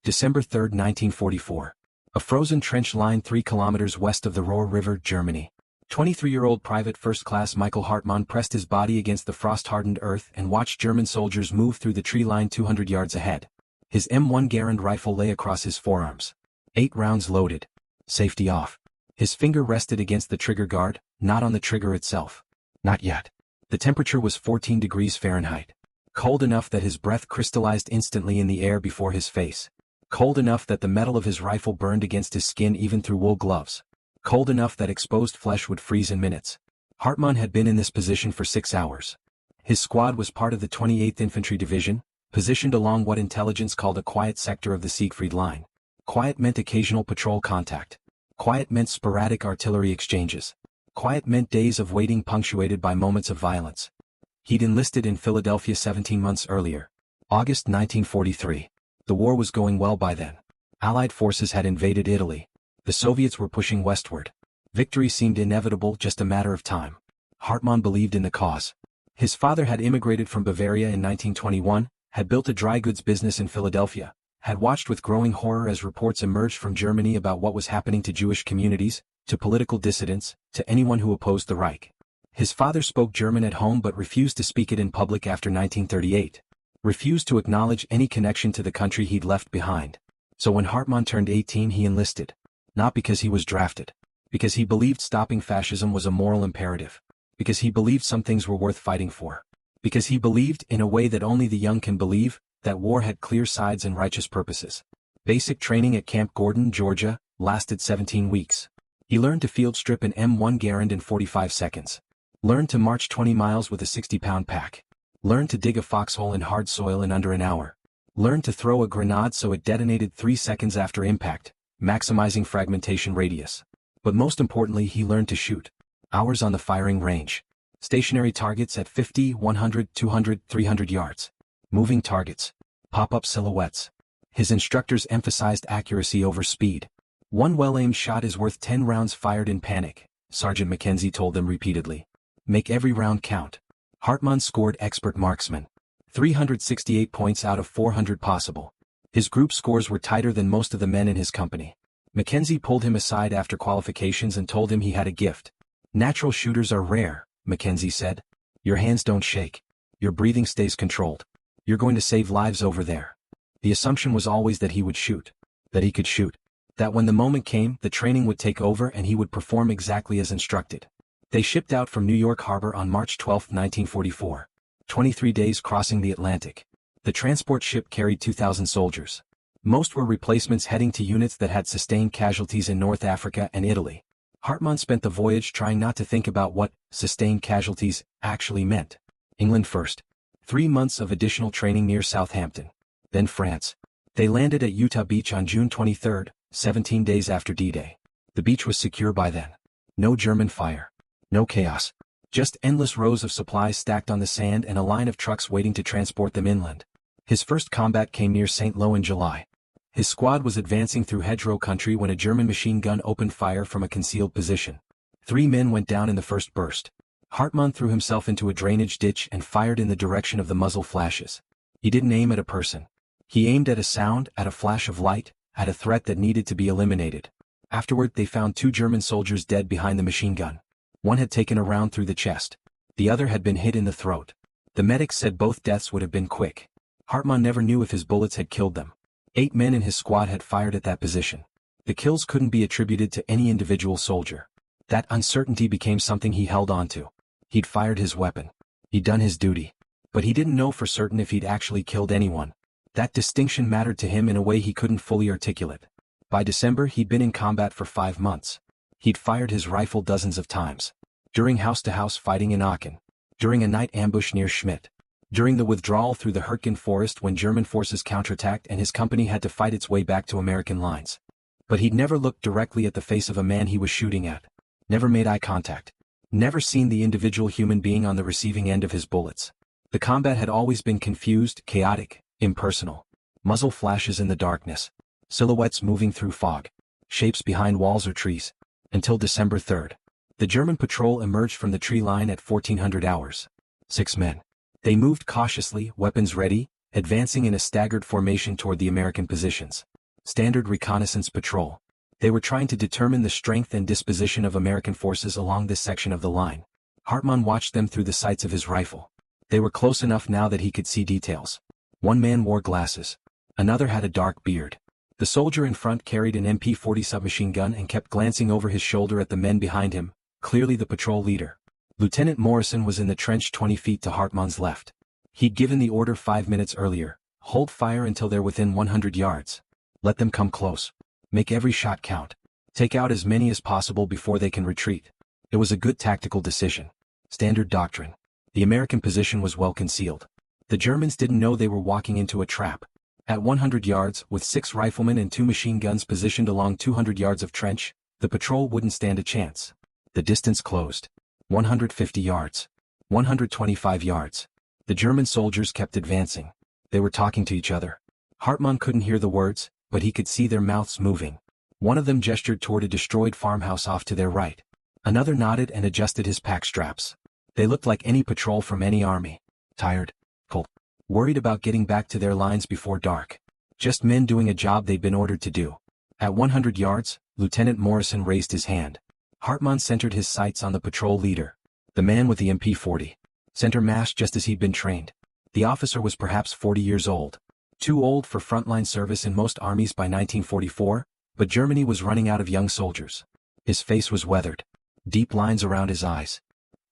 December 3, 1944. A frozen trench line 3 kilometers west of the Roer River, Germany. 23-year-old Private First Class Michael Hartmann pressed his body against the frost-hardened earth and watched German soldiers move through the tree line 200 yards ahead. His M1 Garand rifle lay across his forearms. 8 rounds loaded. Safety off. His finger rested against the trigger guard, not on the trigger itself. Not yet. The temperature was 14 degrees Fahrenheit. Cold enough that his breath crystallized instantly in the air before his face. Cold enough that the metal of his rifle burned against his skin even through wool gloves. Cold enough that exposed flesh would freeze in minutes. Hartmann had been in this position for 6 hours. His squad was part of the 28th Infantry Division, positioned along what intelligence called a quiet sector of the Siegfried Line. Quiet meant occasional patrol contact. Quiet meant sporadic artillery exchanges. Quiet meant days of waiting punctuated by moments of violence. He'd enlisted in Philadelphia 17 months earlier. August 1943. The war was going well by then. Allied forces had invaded Italy. The Soviets were pushing westward. Victory seemed inevitable, just a matter of time. Hartmann believed in the cause. His father had immigrated from Bavaria in 1921, had built a dry goods business in Philadelphia, had watched with growing horror as reports emerged from Germany about what was happening to Jewish communities, to political dissidents, to anyone who opposed the Reich. His father spoke German at home but refused to speak it in public after 1938. Refused to acknowledge any connection to the country he'd left behind. So when Hartmann turned 18 he enlisted. Not because he was drafted. Because he believed stopping fascism was a moral imperative. Because he believed some things were worth fighting for. Because he believed, in a way that only the young can believe, that war had clear sides and righteous purposes. Basic training at Camp Gordon, Georgia, lasted 17 weeks. He learned to field strip an M1 Garand in 45 seconds. Learned to march 20 miles with a 60-pound pack. Learned to dig a foxhole in hard soil in under an hour. Learned to throw a grenade so it detonated 3 seconds after impact, maximizing fragmentation radius. But most importantly he learned to shoot. Hours on the firing range. Stationary targets at 50, 100, 200, 300 yards. Moving targets. Pop-up silhouettes. His instructors emphasized accuracy over speed. One well-aimed shot is worth 10 rounds fired in panic, Sergeant Mackenzie told them repeatedly. Make every round count. Hartmann scored expert marksman. 368 points out of 400 possible. His group scores were tighter than most of the men in his company. Mackenzie pulled him aside after qualifications and told him he had a gift. Natural shooters are rare, Mackenzie said. Your hands don't shake. Your breathing stays controlled. You're going to save lives over there. The assumption was always that he would shoot. That he could shoot. That when the moment came, the training would take over and he would perform exactly as instructed. They shipped out from New York Harbor on March 12, 1944. 23 days crossing the Atlantic. The transport ship carried 2,000 soldiers. Most were replacements heading to units that had sustained casualties in North Africa and Italy. Hartmann spent the voyage trying not to think about what sustained casualties actually meant. England first. 3 months of additional training near Southampton. Then France. They landed at Utah Beach on June 23, 17 days after D-Day. The beach was secure by then. No German fire. No chaos. Just endless rows of supplies stacked on the sand and a line of trucks waiting to transport them inland. His first combat came near St. Lo in July. His squad was advancing through hedgerow country when a German machine gun opened fire from a concealed position. 3 men went down in the first burst. Hartmann threw himself into a drainage ditch and fired in the direction of the muzzle flashes. He didn't aim at a person. He aimed at a sound, at a flash of light, at a threat that needed to be eliminated. Afterward they found 2 German soldiers dead behind the machine gun. One had taken a round through the chest. The other had been hit in the throat. The medics said both deaths would have been quick. Hartmann never knew if his bullets had killed them. 8 men in his squad had fired at that position. The kills couldn't be attributed to any individual soldier. That uncertainty became something he held on to. He'd fired his weapon. He'd done his duty. But he didn't know for certain if he'd actually killed anyone. That distinction mattered to him in a way he couldn't fully articulate. By December he'd been in combat for 5 months. He'd fired his rifle dozens of times. During house-to-house fighting in Aachen. During a night ambush near Schmidt. During the withdrawal through the Hürtgen Forest when German forces counterattacked and his company had to fight its way back to American lines. But he'd never looked directly at the face of a man he was shooting at. Never made eye contact. Never seen the individual human being on the receiving end of his bullets. The combat had always been confused, chaotic, impersonal. Muzzle flashes in the darkness. Silhouettes moving through fog. Shapes behind walls or trees. Until December 3rd. The German patrol emerged from the tree line at 1400 hours. 6 men. They moved cautiously, weapons ready, advancing in a staggered formation toward the American positions. Standard Reconnaissance Patrol. They were trying to determine the strength and disposition of American forces along this section of the line. Hartmann watched them through the sights of his rifle. They were close enough now that he could see details. One man wore glasses. Another had a dark beard. The soldier in front carried an MP-40 submachine gun and kept glancing over his shoulder at the men behind him, clearly the patrol leader. Lieutenant Morrison was in the trench 20 feet to Hartmann's left. He'd given the order 5 minutes earlier: hold fire until they're within 100 yards. Let them come close. Make every shot count. Take out as many as possible before they can retreat. It was a good tactical decision. Standard doctrine. The American position was well concealed. The Germans didn't know they were walking into a trap. At 100 yards, with 6 riflemen and 2 machine guns positioned along 200 yards of trench, the patrol wouldn't stand a chance. The distance closed. 150 yards. 125 yards. The German soldiers kept advancing. They were talking to each other. Hartmann couldn't hear the words, but he could see their mouths moving. One of them gestured toward a destroyed farmhouse off to their right. Another nodded and adjusted his pack straps. They looked like any patrol from any army. Tired, cold, worried about getting back to their lines before dark. Just men doing a job they'd been ordered to do. At 100 yards, Lieutenant Morrison raised his hand. Hartmann centered his sights on the patrol leader, the man with the MP-40. Center mass just as he'd been trained. The officer was perhaps 40 years old. Too old for frontline service in most armies by 1944, but Germany was running out of young soldiers. His face was weathered. Deep lines around his eyes.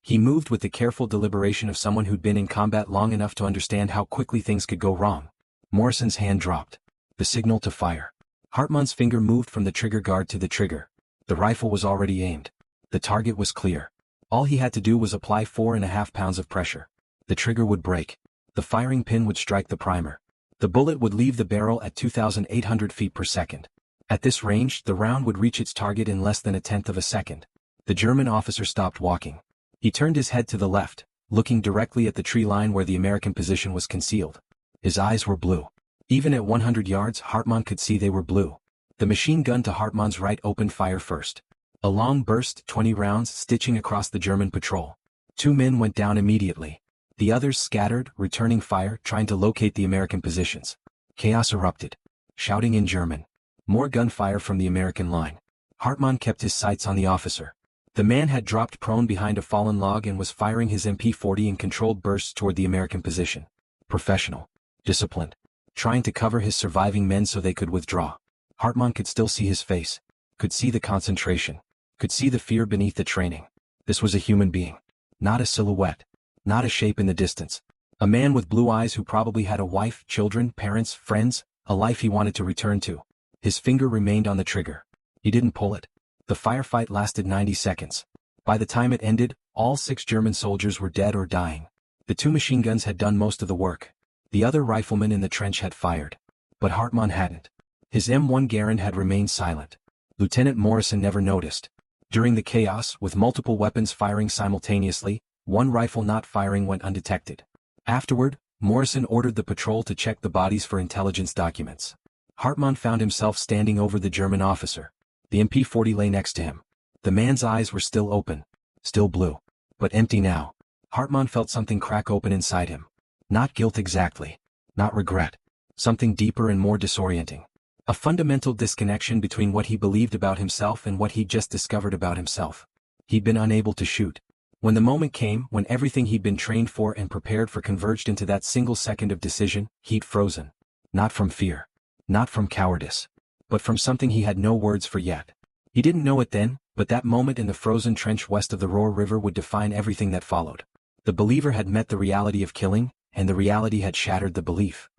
He moved with the careful deliberation of someone who'd been in combat long enough to understand how quickly things could go wrong. Morrison's hand dropped. The signal to fire. Hartmann's finger moved from the trigger guard to the trigger. The rifle was already aimed. The target was clear. All he had to do was apply 4.5 pounds of pressure. The trigger would break. The firing pin would strike the primer. The bullet would leave the barrel at 2,800 feet per second. At this range, the round would reach its target in less than a tenth of a second. The German officer stopped walking. He turned his head to the left, looking directly at the tree line where the American position was concealed. His eyes were blue. Even at 100 yards, Hartmann could see they were blue. The machine gun to Hartmann's right opened fire first. A long burst, 20 rounds, stitching across the German patrol. 2 men went down immediately. The others scattered, returning fire, trying to locate the American positions. Chaos erupted. Shouting in German. More gunfire from the American line. Hartmann kept his sights on the officer. The man had dropped prone behind a fallen log and was firing his MP-40 in controlled bursts toward the American position. Professional. Disciplined. Trying to cover his surviving men so they could withdraw. Hartmann could still see his face. Could see the concentration. Could see the fear beneath the training. This was a human being. Not a silhouette. Not a shape in the distance. A man with blue eyes who probably had a wife, children, parents, friends, a life he wanted to return to. His finger remained on the trigger. He didn't pull it. The firefight lasted 90 seconds. By the time it ended, all 6 German soldiers were dead or dying. The 2 machine guns had done most of the work. The other riflemen in the trench had fired. But Hartmann hadn't. His M1 Garand had remained silent. Lieutenant Morrison never noticed. During the chaos, with multiple weapons firing simultaneously, one rifle not firing went undetected. Afterward, Morrison ordered the patrol to check the bodies for intelligence documents. Hartmann found himself standing over the German officer. The MP-40 lay next to him. The man's eyes were still open. Still blue. But empty now. Hartmann felt something crack open inside him. Not guilt exactly. Not regret. Something deeper and more disorienting. A fundamental disconnection between what he believed about himself and what he'd just discovered about himself. He'd been unable to shoot. When the moment came, when everything he'd been trained for and prepared for converged into that single second of decision, he'd frozen. Not from fear. Not from cowardice. But from something he had no words for yet. He didn't know it then, but that moment in the frozen trench west of the Roer River would define everything that followed. The believer had met the reality of killing, and the reality had shattered the belief.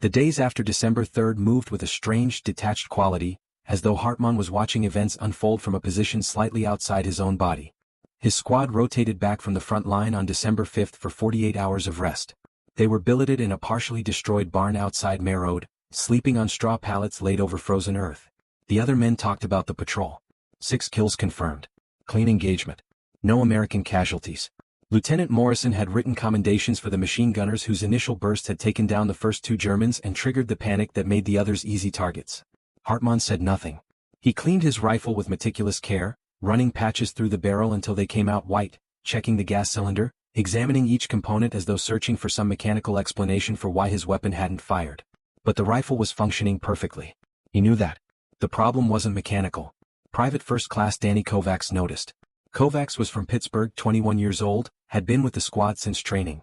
The days after December 3rd moved with a strange, detached quality, as though Hartmann was watching events unfold from a position slightly outside his own body. His squad rotated back from the front line on December 5th for 48 hours of rest. They were billeted in a partially destroyed barn outside Merode, sleeping on straw pallets laid over frozen earth. The other men talked about the patrol. 6 kills confirmed. Clean engagement. No American casualties. Lieutenant Morrison had written commendations for the machine gunners whose initial burst had taken down the first 2 Germans and triggered the panic that made the others easy targets. Hartmann said nothing. He cleaned his rifle with meticulous care, running patches through the barrel until they came out white, checking the gas cylinder, examining each component as though searching for some mechanical explanation for why his weapon hadn't fired. But the rifle was functioning perfectly. He knew that. The problem wasn't mechanical. Private First Class Danny Kovacs noticed. Kovacs was from Pittsburgh, 21 years old, had been with the squad since training.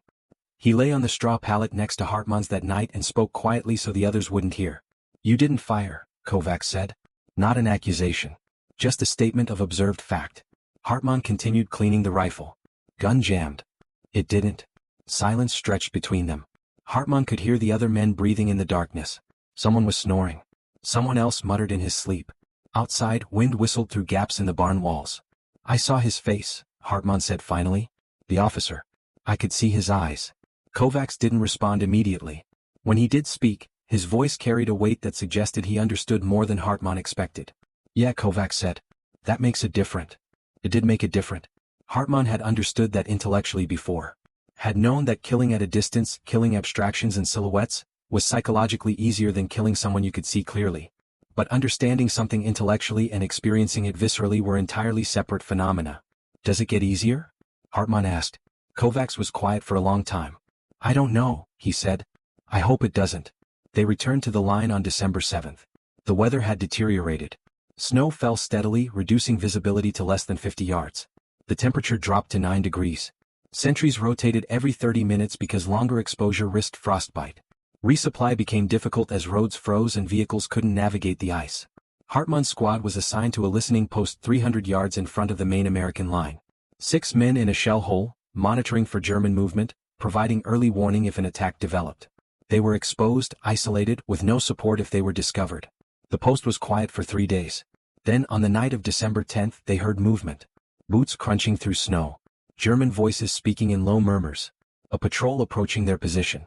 He lay on the straw pallet next to Hartmann's that night and spoke quietly so the others wouldn't hear. "You didn't fire," Kovacs said. "Not an accusation. Just a statement of observed fact." Hartmann continued cleaning the rifle. "Gun jammed." "It didn't." Silence stretched between them. Hartmann could hear the other men breathing in the darkness. Someone was snoring. Someone else muttered in his sleep. Outside, wind whistled through gaps in the barn walls. "I saw his face," Hartmann said finally. "The officer. I could see his eyes." Kovacs didn't respond immediately. When he did speak, his voice carried a weight that suggested he understood more than Hartmann expected. "Yeah," Kovacs said. "That makes it different." It did make it different. Hartmann had understood that intellectually before. Had known that killing at a distance, killing abstractions and silhouettes, was psychologically easier than killing someone you could see clearly. But understanding something intellectually and experiencing it viscerally were entirely separate phenomena. "Does it get easier?" Hartmann asked. Kovacs was quiet for a long time. "I don't know," he said. "I hope it doesn't." They returned to the line on December 7th. The weather had deteriorated. Snow fell steadily, reducing visibility to less than 50 yards. The temperature dropped to 9 degrees. Sentries rotated every 30 minutes because longer exposure risked frostbite. Resupply became difficult as roads froze and vehicles couldn't navigate the ice. Hartmann's squad was assigned to a listening post 300 yards in front of the main American line. 6 men in a shell hole, monitoring for German movement, providing early warning if an attack developed. They were exposed, isolated, with no support if they were discovered. The post was quiet for 3 days. Then, on the night of December 10th, they heard movement. Boots crunching through snow. German voices speaking in low murmurs. A patrol approaching their position.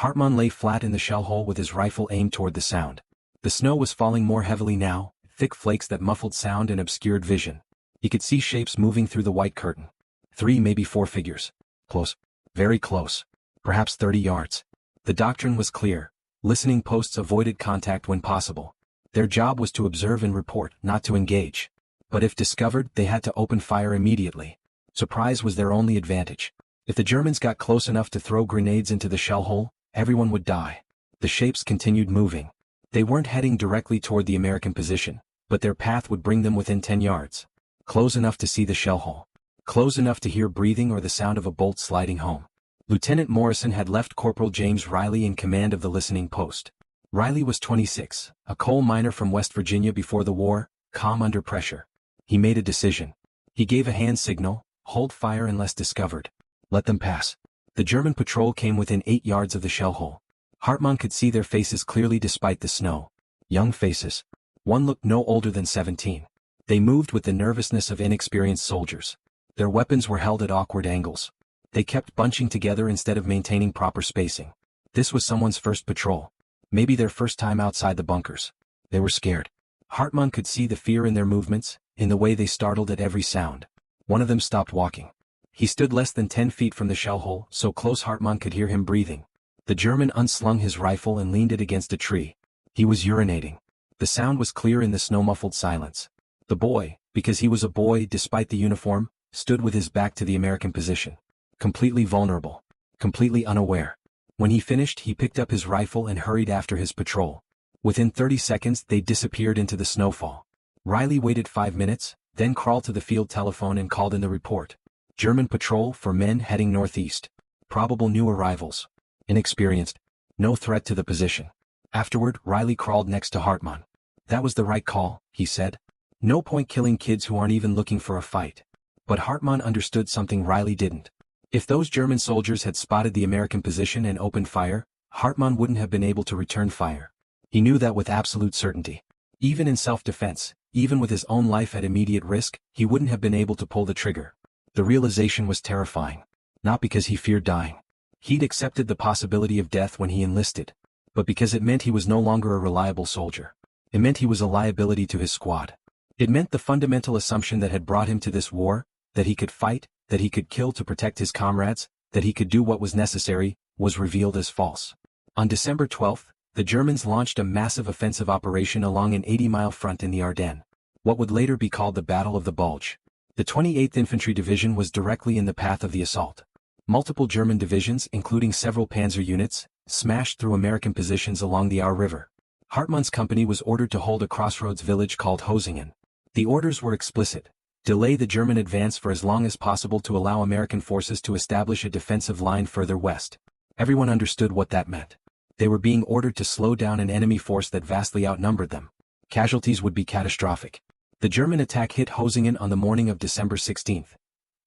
Hartmann lay flat in the shell hole with his rifle aimed toward the sound. The snow was falling more heavily now, thick flakes that muffled sound and obscured vision. He could see shapes moving through the white curtain. 3, maybe 4 figures. Close. Very close. Perhaps 30 yards. The doctrine was clear. Listening posts avoided contact when possible. Their job was to observe and report, not to engage. But if discovered, they had to open fire immediately. Surprise was their only advantage. If the Germans got close enough to throw grenades into the shell hole, everyone would die. The shapes continued moving. They weren't heading directly toward the American position, but their path would bring them within 10 yards. Close enough to see the shell hole. Close enough to hear breathing or the sound of a bolt sliding home. Lieutenant Morrison had left Corporal James Riley in command of the listening post. Riley was 26, a coal miner from West Virginia before the war, calm under pressure. He made a decision. He gave a hand signal, hold fire unless discovered. Let them pass. The German patrol came within 8 yards of the shell hole. Hartmann could see their faces clearly despite the snow. Young faces. One looked no older than 17. They moved with the nervousness of inexperienced soldiers. Their weapons were held at awkward angles. They kept bunching together instead of maintaining proper spacing. This was someone's first patrol. Maybe their first time outside the bunkers. They were scared. Hartmann could see the fear in their movements, in the way they startled at every sound. One of them stopped walking. He stood less than 10 feet from the shell hole, so close Hartmann could hear him breathing. The German unslung his rifle and leaned it against a tree. He was urinating. The sound was clear in the snow-muffled silence. The boy, because he was a boy despite the uniform, stood with his back to the American position. Completely vulnerable. Completely unaware. When he finished, he picked up his rifle and hurried after his patrol. Within 30 seconds, they disappeared into the snowfall. Riley waited 5 minutes, then crawled to the field telephone and called in the report. German patrol for men heading northeast. Probable new arrivals. Inexperienced. No threat to the position. Afterward, Riley crawled next to Hartmann. "That was the right call," he said. "No point killing kids who aren't even looking for a fight." But Hartmann understood something Riley didn't. If those German soldiers had spotted the American position and opened fire, Hartmann wouldn't have been able to return fire. He knew that with absolute certainty. Even in self-defense, even with his own life at immediate risk, he wouldn't have been able to pull the trigger. The realization was terrifying. Not because he feared dying. He'd accepted the possibility of death when he enlisted. But because it meant he was no longer a reliable soldier. It meant he was a liability to his squad. It meant the fundamental assumption that had brought him to this war, that he could fight, that he could kill to protect his comrades, that he could do what was necessary, was revealed as false. On December 12th, the Germans launched a massive offensive operation along an 80-mile front in the Ardennes. What would later be called the Battle of the Bulge. The 28th Infantry Division was directly in the path of the assault. Multiple German divisions, including several panzer units, smashed through American positions along the Roer River. Hartmann's company was ordered to hold a crossroads village called Hosingen. The orders were explicit: delay the German advance for as long as possible to allow American forces to establish a defensive line further west. Everyone understood what that meant. They were being ordered to slow down an enemy force that vastly outnumbered them. Casualties would be catastrophic. The German attack hit Hosingen on the morning of December 16.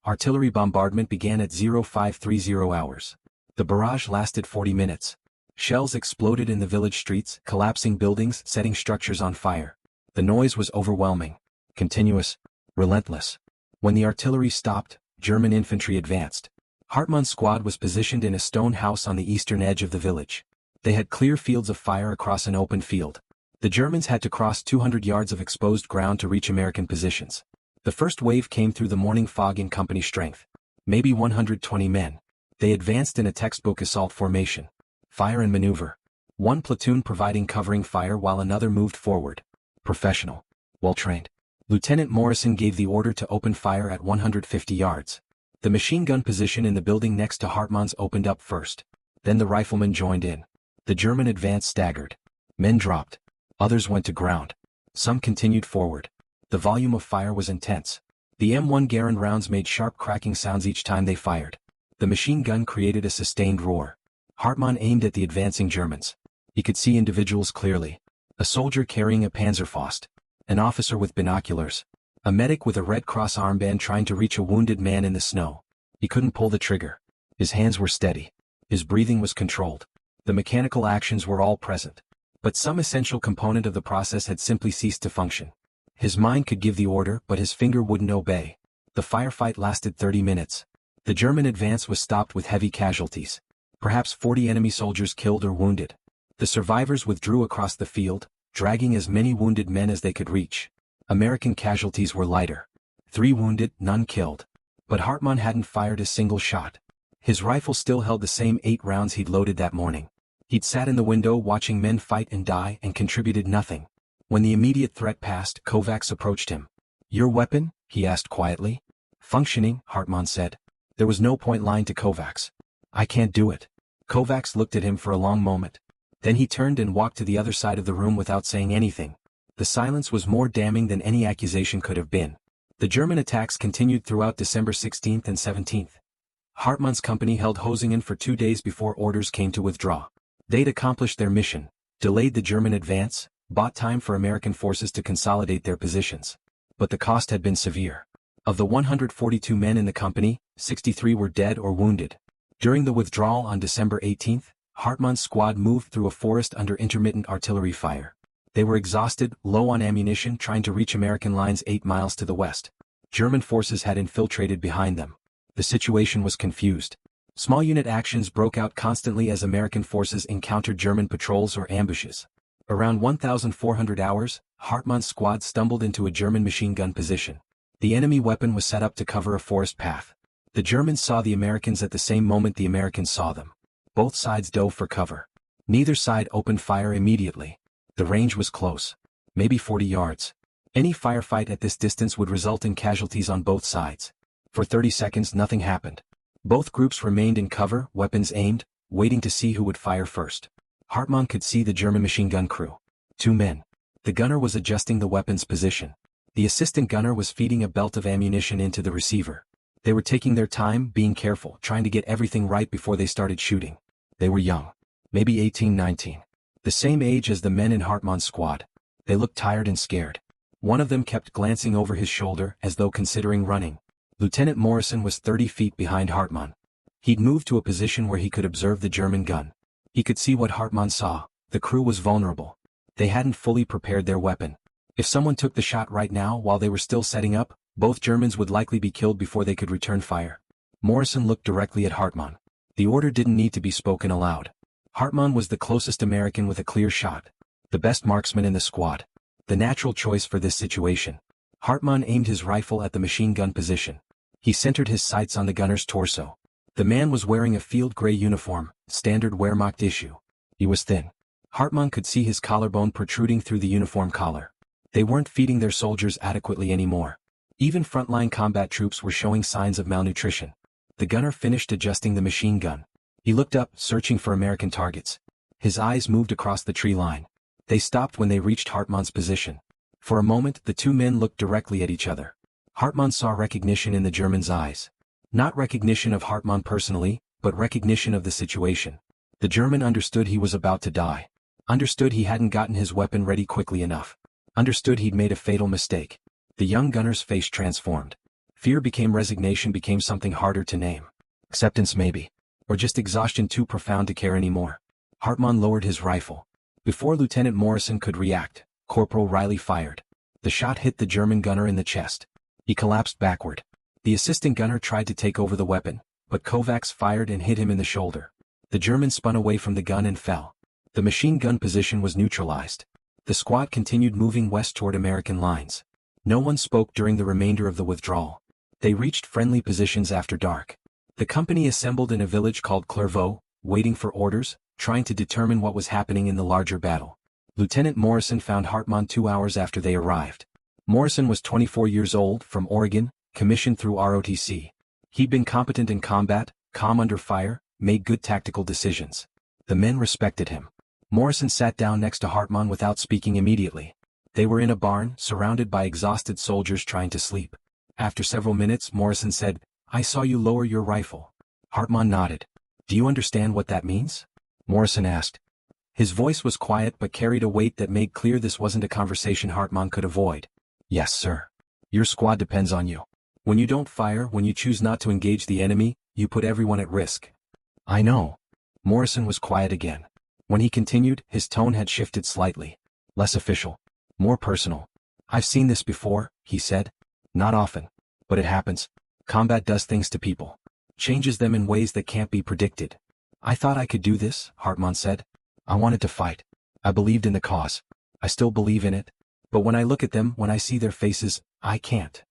Artillery bombardment began at 0530 hours. The barrage lasted 40 minutes. Shells exploded in the village streets, collapsing buildings, setting structures on fire. The noise was overwhelming, continuous, relentless. When the artillery stopped, German infantry advanced. Hartmann's squad was positioned in a stone house on the eastern edge of the village. They had clear fields of fire across an open field. The Germans had to cross 200 yards of exposed ground to reach American positions. The first wave came through the morning fog in company strength. Maybe 120 men. They advanced in a textbook assault formation. Fire and maneuver. One platoon providing covering fire while another moved forward. Professional. Well-trained. Lieutenant Morrison gave the order to open fire at 150 yards. The machine gun position in the building next to Hartmann's opened up first. Then the riflemen joined in. The German advance staggered. Men dropped. Others went to ground. Some continued forward. The volume of fire was intense. The M1 Garand rounds made sharp cracking sounds each time they fired. The machine gun created a sustained roar. Hartmann aimed at the advancing Germans. He could see individuals clearly. A soldier carrying a Panzerfaust. An officer with binoculars. A medic with a Red Cross armband trying to reach a wounded man in the snow. He couldn't pull the trigger. His hands were steady. His breathing was controlled. The mechanical actions were all present. But some essential component of the process had simply ceased to function. His mind could give the order, but his finger wouldn't obey. The firefight lasted 30 minutes. The German advance was stopped with heavy casualties. Perhaps 40 enemy soldiers killed or wounded. The survivors withdrew across the field, dragging as many wounded men as they could reach. American casualties were lighter. 3 wounded, none killed. But Hartmann hadn't fired a single shot. His rifle still held the same 8 rounds he'd loaded that morning. He'd sat in the window watching men fight and die and contributed nothing. When the immediate threat passed, Kovacs approached him. "Your weapon?" he asked quietly. "Functioning," Hartmann said. There was no point lying to Kovacs. "I can't do it." Kovacs looked at him for a long moment. Then he turned and walked to the other side of the room without saying anything. The silence was more damning than any accusation could have been. The German attacks continued throughout December 16th and 17th. Hartmann's company held Hosingen for 2 days before orders came to withdraw. They'd accomplished their mission, delayed the German advance, bought time for American forces to consolidate their positions. But the cost had been severe. Of the 142 men in the company, 63 were dead or wounded. During the withdrawal on December 18th, Hartmann's squad moved through a forest under intermittent artillery fire. They were exhausted, low on ammunition, trying to reach American lines 8 miles to the west. German forces had infiltrated behind them. The situation was confused. Small unit actions broke out constantly as American forces encountered German patrols or ambushes. Around 1,400 hours, Hartmann's squad stumbled into a German machine gun position. The enemy weapon was set up to cover a forest path. The Germans saw the Americans at the same moment the Americans saw them. Both sides dove for cover. Neither side opened fire immediately. The range was close. Maybe 40 yards. Any firefight at this distance would result in casualties on both sides. For 30 seconds nothing happened. Both groups remained in cover, weapons aimed, waiting to see who would fire first. Hartmann could see the German machine gun crew. 2 men. The gunner was adjusting the weapon's position. The assistant gunner was feeding a belt of ammunition into the receiver. They were taking their time, being careful, trying to get everything right before they started shooting. They were young. Maybe 18, 19. The same age as the men in Hartmann's squad. They looked tired and scared. One of them kept glancing over his shoulder as though considering running. Lieutenant Morrison was 30 feet behind Hartmann. He'd moved to a position where he could observe the German gun. He could see what Hartmann saw. The crew was vulnerable. They hadn't fully prepared their weapon. If someone took the shot right now while they were still setting up, both Germans would likely be killed before they could return fire. Morrison looked directly at Hartmann. The order didn't need to be spoken aloud. Hartmann was the closest American with a clear shot. The best marksman in the squad. The natural choice for this situation. Hartmann aimed his rifle at the machine gun position. He centered his sights on the gunner's torso. The man was wearing a field gray uniform, standard Wehrmacht issue. He was thin. Hartmann could see his collarbone protruding through the uniform collar. They weren't feeding their soldiers adequately anymore. Even frontline combat troops were showing signs of malnutrition. The gunner finished adjusting the machine gun. He looked up, searching for American targets. His eyes moved across the tree line. They stopped when they reached Hartmann's position. For a moment the two men looked directly at each other. Hartmann saw recognition in the German's eyes. Not recognition of Hartmann personally, but recognition of the situation. The German understood he was about to die. Understood he hadn't gotten his weapon ready quickly enough. Understood he'd made a fatal mistake. The young gunner's face transformed. Fear became resignation, became something harder to name. Acceptance maybe. Or just exhaustion too profound to care anymore. Hartmann lowered his rifle. Before Lieutenant Morrison could react, Corporal Riley fired. The shot hit the German gunner in the chest. He collapsed backward. The assistant gunner tried to take over the weapon, but Kovacs fired and hit him in the shoulder. The German spun away from the gun and fell. The machine gun position was neutralized. The squad continued moving west toward American lines. No one spoke during the remainder of the withdrawal. They reached friendly positions after dark. The company assembled in a village called Clairvaux, waiting for orders, trying to determine what was happening in the larger battle. Lieutenant Morrison found Hartmann 2 hours after they arrived. Morrison was 24 years old, from Oregon, commissioned through ROTC. He'd been competent in combat, calm under fire, made good tactical decisions. The men respected him. Morrison sat down next to Hartmann without speaking immediately. They were in a barn, surrounded by exhausted soldiers trying to sleep. After several minutes, Morrison said, "I saw you lower your rifle." Hartmann nodded. "Do you understand what that means?" Morrison asked. His voice was quiet but carried a weight that made clear this wasn't a conversation Hartmann could avoid. "Yes, sir. Your squad depends on you. When you don't fire, when you choose not to engage the enemy, you put everyone at risk." "I know." Morrison was quiet again. When he continued, his tone had shifted slightly. Less official. More personal. "I've seen this before," he said. "Not often. But it happens. Combat does things to people. Changes them in ways that can't be predicted." "I thought I could do this," Hartmann said. "I wanted to fight. I believed in the cause. I still believe in it. But when I look at them, when I see their faces, I can't."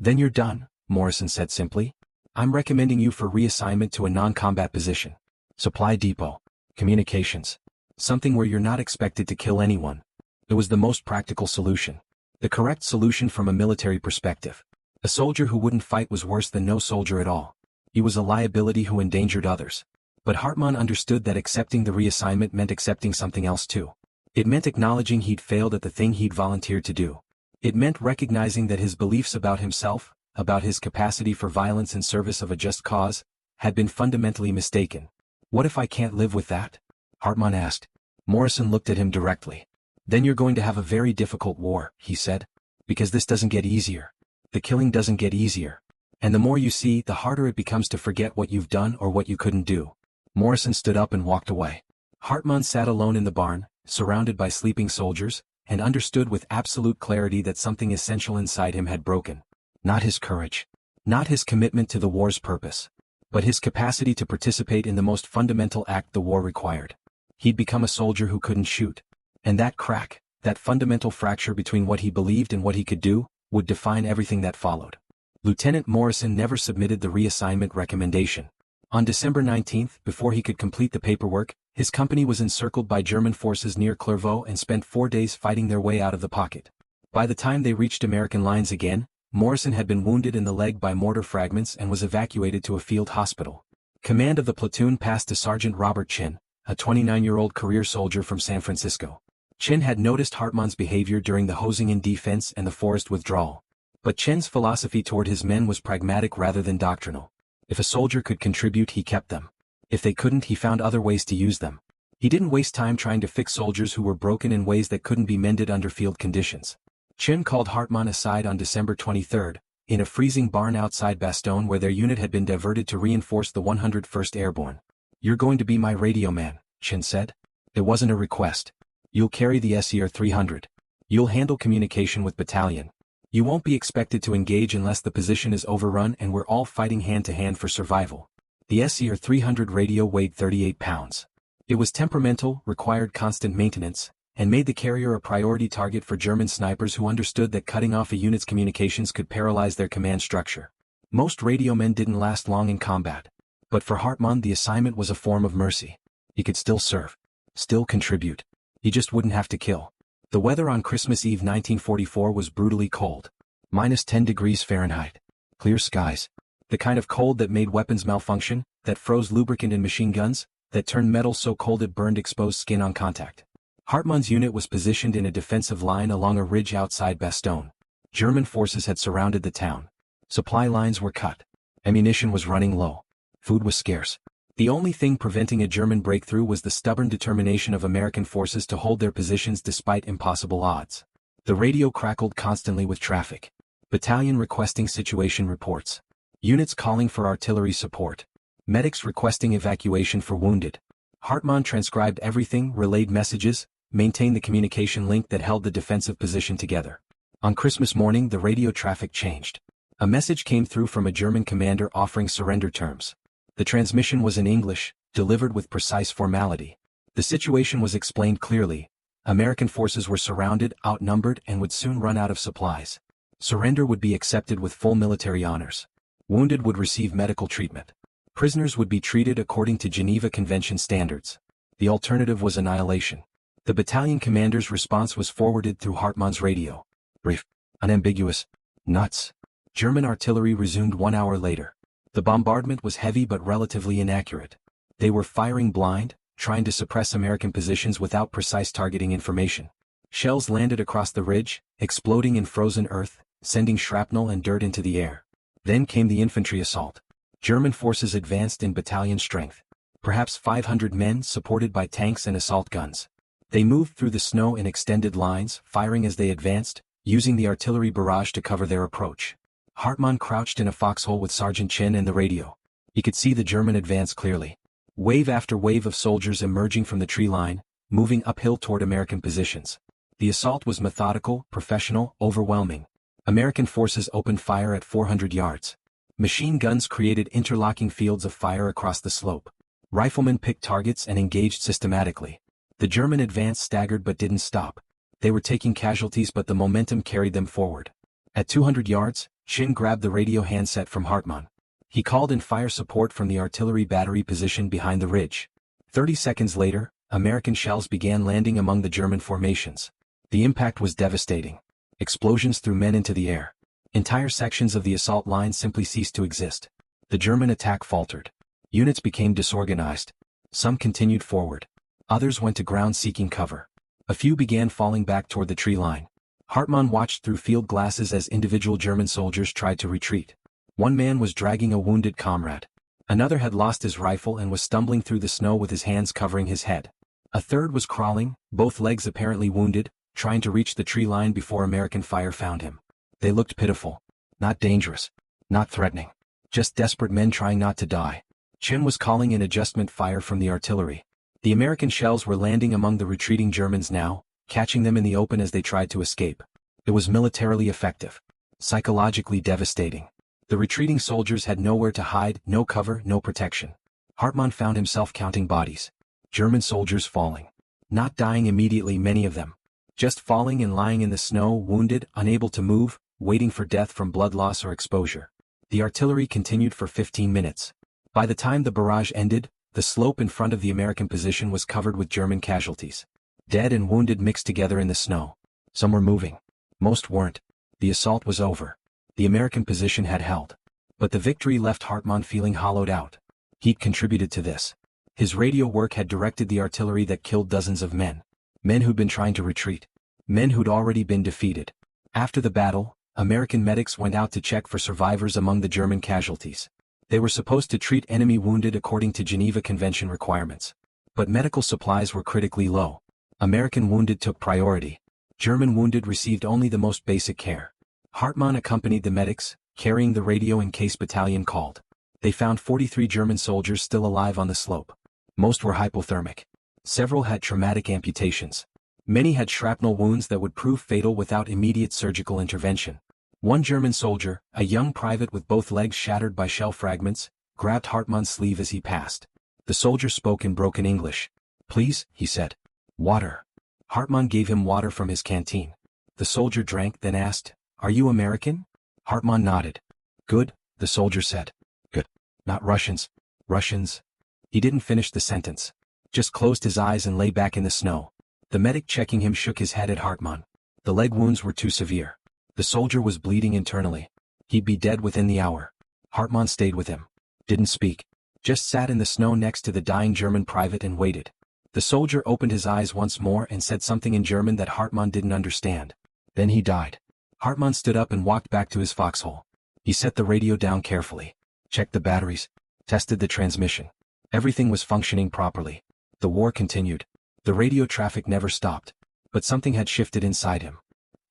"Then you're done," Morrison said simply. "I'm recommending you for reassignment to a non-combat position. Supply depot. Communications. Something where you're not expected to kill anyone." It was the most practical solution. The correct solution from a military perspective. A soldier who wouldn't fight was worse than no soldier at all. He was a liability who endangered others. But Hartmann understood that accepting the reassignment meant accepting something else too. It meant acknowledging he'd failed at the thing he'd volunteered to do. It meant recognizing that his beliefs about himself, about his capacity for violence in service of a just cause, had been fundamentally mistaken. "What if I can't live with that?" Hartmann asked. Morrison looked at him directly. "Then you're going to have a very difficult war," he said. "Because this doesn't get easier. The killing doesn't get easier. And the more you see, the harder it becomes to forget what you've done or what you couldn't do." Morrison stood up and walked away. Hartmann sat alone in the barn, surrounded by sleeping soldiers, and understood with absolute clarity that something essential inside him had broken. Not his courage. Not his commitment to the war's purpose. But his capacity to participate in the most fundamental act the war required. He'd become a soldier who couldn't shoot. And that crack, that fundamental fracture between what he believed and what he could do, would define everything that followed. Lieutenant Morrison never submitted the reassignment recommendation. On December 19, before he could complete the paperwork, his company was encircled by German forces near Clairvaux and spent 4 days fighting their way out of the pocket. By the time they reached American lines again, Morrison had been wounded in the leg by mortar fragments and was evacuated to a field hospital. Command of the platoon passed to Sergeant Robert Chin, a 29-year-old career soldier from San Francisco. Chin had noticed Hartmann's behavior during the Hürtgen defense and the forest withdrawal. But Chin's philosophy toward his men was pragmatic rather than doctrinal. If a soldier could contribute, he kept them. If they couldn't, he found other ways to use them. He didn't waste time trying to fix soldiers who were broken in ways that couldn't be mended under field conditions. Chin called Hartmann aside on December 23, in a freezing barn outside Bastogne where their unit had been diverted to reinforce the 101st Airborne. "You're going to be my radio man," Chin said. It wasn't a request. "You'll carry the S.L.A 300. You'll handle communication with battalion. You won't be expected to engage unless the position is overrun and we're all fighting hand-to-hand for survival." The S.L.A 300 radio weighed 38 pounds. It was temperamental, required constant maintenance, and made the carrier a priority target for German snipers who understood that cutting off a unit's communications could paralyze their command structure. Most radio men didn't last long in combat. But for Hartmann the assignment was a form of mercy. He could still serve. Still contribute. He just wouldn't have to kill. The weather on Christmas Eve 1944 was brutally cold. -10 degrees Fahrenheit. Clear skies. The kind of cold that made weapons malfunction, that froze lubricant in machine guns, that turned metal so cold it burned exposed skin on contact. Hartmann's unit was positioned in a defensive line along a ridge outside Bastogne. German forces had surrounded the town. Supply lines were cut. Ammunition was running low. Food was scarce. The only thing preventing a German breakthrough was the stubborn determination of American forces to hold their positions despite impossible odds. The radio crackled constantly with traffic. Battalion requesting situation reports. Units calling for artillery support. Medics requesting evacuation for wounded. Hartmann transcribed everything, relayed messages, maintained the communication link that held the defensive position together. On Christmas morning, the radio traffic changed. A message came through from a German commander offering surrender terms. The transmission was in English, delivered with precise formality. The situation was explained clearly. American forces were surrounded, outnumbered, and would soon run out of supplies. Surrender would be accepted with full military honors. Wounded would receive medical treatment. Prisoners would be treated according to Geneva Convention standards. The alternative was annihilation. The battalion commander's response was forwarded through Hartmann's radio. Brief, unambiguous, nuts. German artillery resumed 1 hour later. The bombardment was heavy but relatively inaccurate. They were firing blind, trying to suppress American positions without precise targeting information. Shells landed across the ridge, exploding in frozen earth, sending shrapnel and dirt into the air. Then came the infantry assault. German forces advanced in battalion strength. Perhaps 500 men supported by tanks and assault guns. They moved through the snow in extended lines, firing as they advanced, using the artillery barrage to cover their approach. Hartmann crouched in a foxhole with Sergeant Chin and the radio. He could see the German advance clearly. Wave after wave of soldiers emerging from the tree line, moving uphill toward American positions. The assault was methodical, professional, overwhelming. American forces opened fire at 400 yards. Machine guns created interlocking fields of fire across the slope. Riflemen picked targets and engaged systematically. The German advance staggered but didn't stop. They were taking casualties but the momentum carried them forward. At 200 yards, Chin grabbed the radio handset from Hartmann. He called in fire support from the artillery battery positioned behind the ridge. 30 seconds later, American shells began landing among the German formations. The impact was devastating. Explosions threw men into the air. Entire sections of the assault line simply ceased to exist. The German attack faltered. Units became disorganized. Some continued forward. Others went to ground seeking cover. A few began falling back toward the tree line. Hartmann watched through field glasses as individual German soldiers tried to retreat. One man was dragging a wounded comrade. Another had lost his rifle and was stumbling through the snow with his hands covering his head. A third was crawling, both legs apparently wounded, trying to reach the tree line before American fire found him. They looked pitiful. Not dangerous. Not threatening. Just desperate men trying not to die. Chin was calling in adjustment fire from the artillery. The American shells were landing among the retreating Germans now, catching them in the open as they tried to escape. It was militarily effective. Psychologically devastating. The retreating soldiers had nowhere to hide, no cover, no protection. Hartmann found himself counting bodies. German soldiers falling. Not dying immediately, many of them. Just falling and lying in the snow, wounded, unable to move, waiting for death from blood loss or exposure. The artillery continued for 15 minutes. By the time the barrage ended, the slope in front of the American position was covered with German casualties. Dead and wounded mixed together in the snow. Some were moving. Most weren't. The assault was over. The American position had held. But the victory left Hartmann feeling hollowed out. He'd contributed to this. His radio work had directed the artillery that killed dozens of men. Men who'd been trying to retreat. Men who'd already been defeated. After the battle, American medics went out to check for survivors among the German casualties. They were supposed to treat enemy wounded according to Geneva Convention requirements. But medical supplies were critically low. American wounded took priority. German wounded received only the most basic care. Hartmann accompanied the medics, carrying the radio in case battalion called. They found 43 German soldiers still alive on the slope. Most were hypothermic. Several had traumatic amputations. Many had shrapnel wounds that would prove fatal without immediate surgical intervention. One German soldier, a young private with both legs shattered by shell fragments, grabbed Hartmann's sleeve as he passed. The soldier spoke in broken English. "Please," he said. "Water." Hartmann gave him water from his canteen. The soldier drank, then asked, "Are you American?" Hartmann nodded. "Good," the soldier said. "Good. Not Russians." "Russians?" He didn't finish the sentence. Just closed his eyes and lay back in the snow. The medic checking him shook his head at Hartmann. The leg wounds were too severe. The soldier was bleeding internally. He'd be dead within the hour. Hartmann stayed with him. Didn't speak. Just sat in the snow next to the dying German private and waited. The soldier opened his eyes once more and said something in German that Hartmann didn't understand. Then he died. Hartmann stood up and walked back to his foxhole. He set the radio down carefully, checked the batteries, tested the transmission. Everything was functioning properly. The war continued. The radio traffic never stopped. But something had shifted inside him.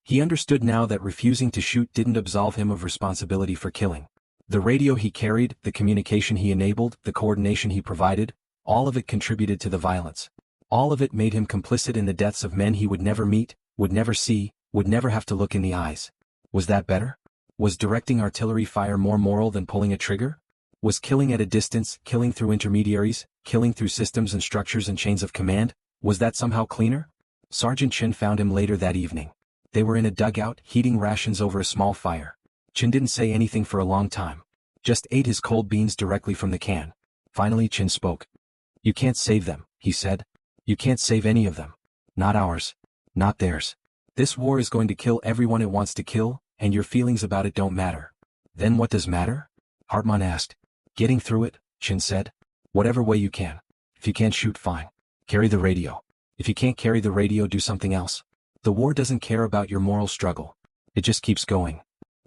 He understood now that refusing to shoot didn't absolve him of responsibility for killing. The radio he carried, the communication he enabled, the coordination he provided, all of it contributed to the violence. All of it made him complicit in the deaths of men he would never meet, would never see, would never have to look in the eyes. Was that better? Was directing artillery fire more moral than pulling a trigger? Was killing at a distance, killing through intermediaries, killing through systems and structures and chains of command, was that somehow cleaner? Sergeant Chin found him later that evening. They were in a dugout, heating rations over a small fire. Chin didn't say anything for a long time. Just ate his cold beans directly from the can. Finally Chin spoke. "You can't save them," he said. "You can't save any of them. Not ours. Not theirs. This war is going to kill everyone it wants to kill, and your feelings about it don't matter." "Then what does matter?" Hartmann asked. "Getting through it," Chin said. "Whatever way you can. If you can't shoot, fine. Carry the radio. If you can't carry the radio, do something else. The war doesn't care about your moral struggle. It just keeps going."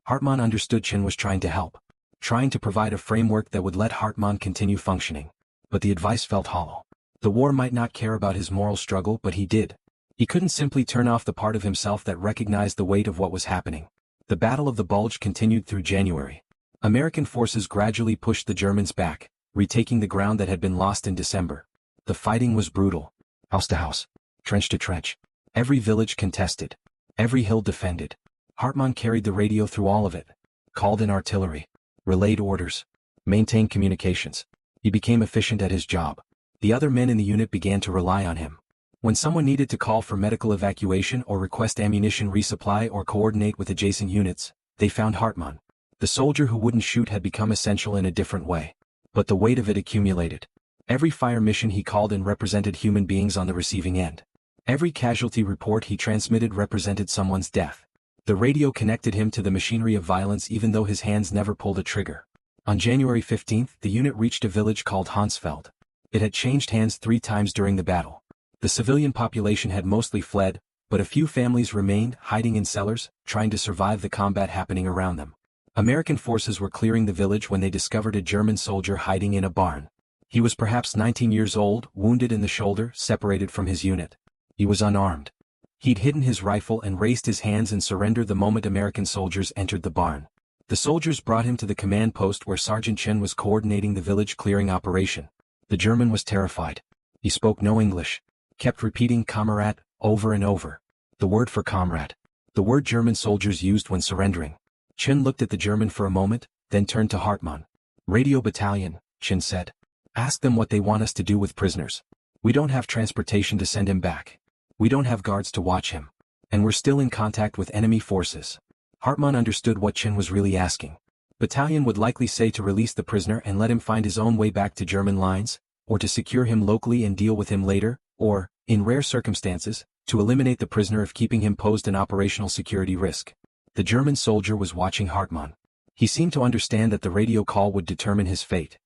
Hartmann understood Chin was trying to help, trying to provide a framework that would let Hartmann continue functioning. But the advice felt hollow. The war might not care about his moral struggle, but he did. He couldn't simply turn off the part of himself that recognized the weight of what was happening. The Battle of the Bulge continued through January. American forces gradually pushed the Germans back, retaking the ground that had been lost in December. The fighting was brutal. House to house, trench to trench. Every village contested. Every hill defended. Hartmann carried the radio through all of it. Called in artillery. Relayed orders. Maintained communications. He became efficient at his job. The other men in the unit began to rely on him. When someone needed to call for medical evacuation or request ammunition resupply or coordinate with adjacent units, they found Hartmann. The soldier who wouldn't shoot had become essential in a different way. But the weight of it accumulated. Every fire mission he called in represented human beings on the receiving end. Every casualty report he transmitted represented someone's death. The radio connected him to the machinery of violence even though his hands never pulled a trigger. On January 15th, the unit reached a village called Hansfeld. It had changed hands 3 times during the battle. The civilian population had mostly fled, but a few families remained, hiding in cellars, trying to survive the combat happening around them. American forces were clearing the village when they discovered a German soldier hiding in a barn. He was perhaps 19 years old, wounded in the shoulder, separated from his unit. He was unarmed. He'd hidden his rifle and raised his hands in surrender the moment American soldiers entered the barn. The soldiers brought him to the command post where Sergeant Chen was coordinating the village clearing operation. The German was terrified. He spoke no English. Kept repeating "Kamerad" over and over. The word for comrade. The word German soldiers used when surrendering. Chen looked at the German for a moment, then turned to Hartmann. "Radio battalion," Chen said. "Ask them what they want us to do with prisoners. We don't have transportation to send him back. We don't have guards to watch him. And we're still in contact with enemy forces." Hartmann understood what Chen was really asking. Battalion would likely say to release the prisoner and let him find his own way back to German lines, or to secure him locally and deal with him later, or, in rare circumstances, to eliminate the prisoner if keeping him posed an operational security risk. The German soldier was watching Hartmann. He seemed to understand that the radio call would determine his fate.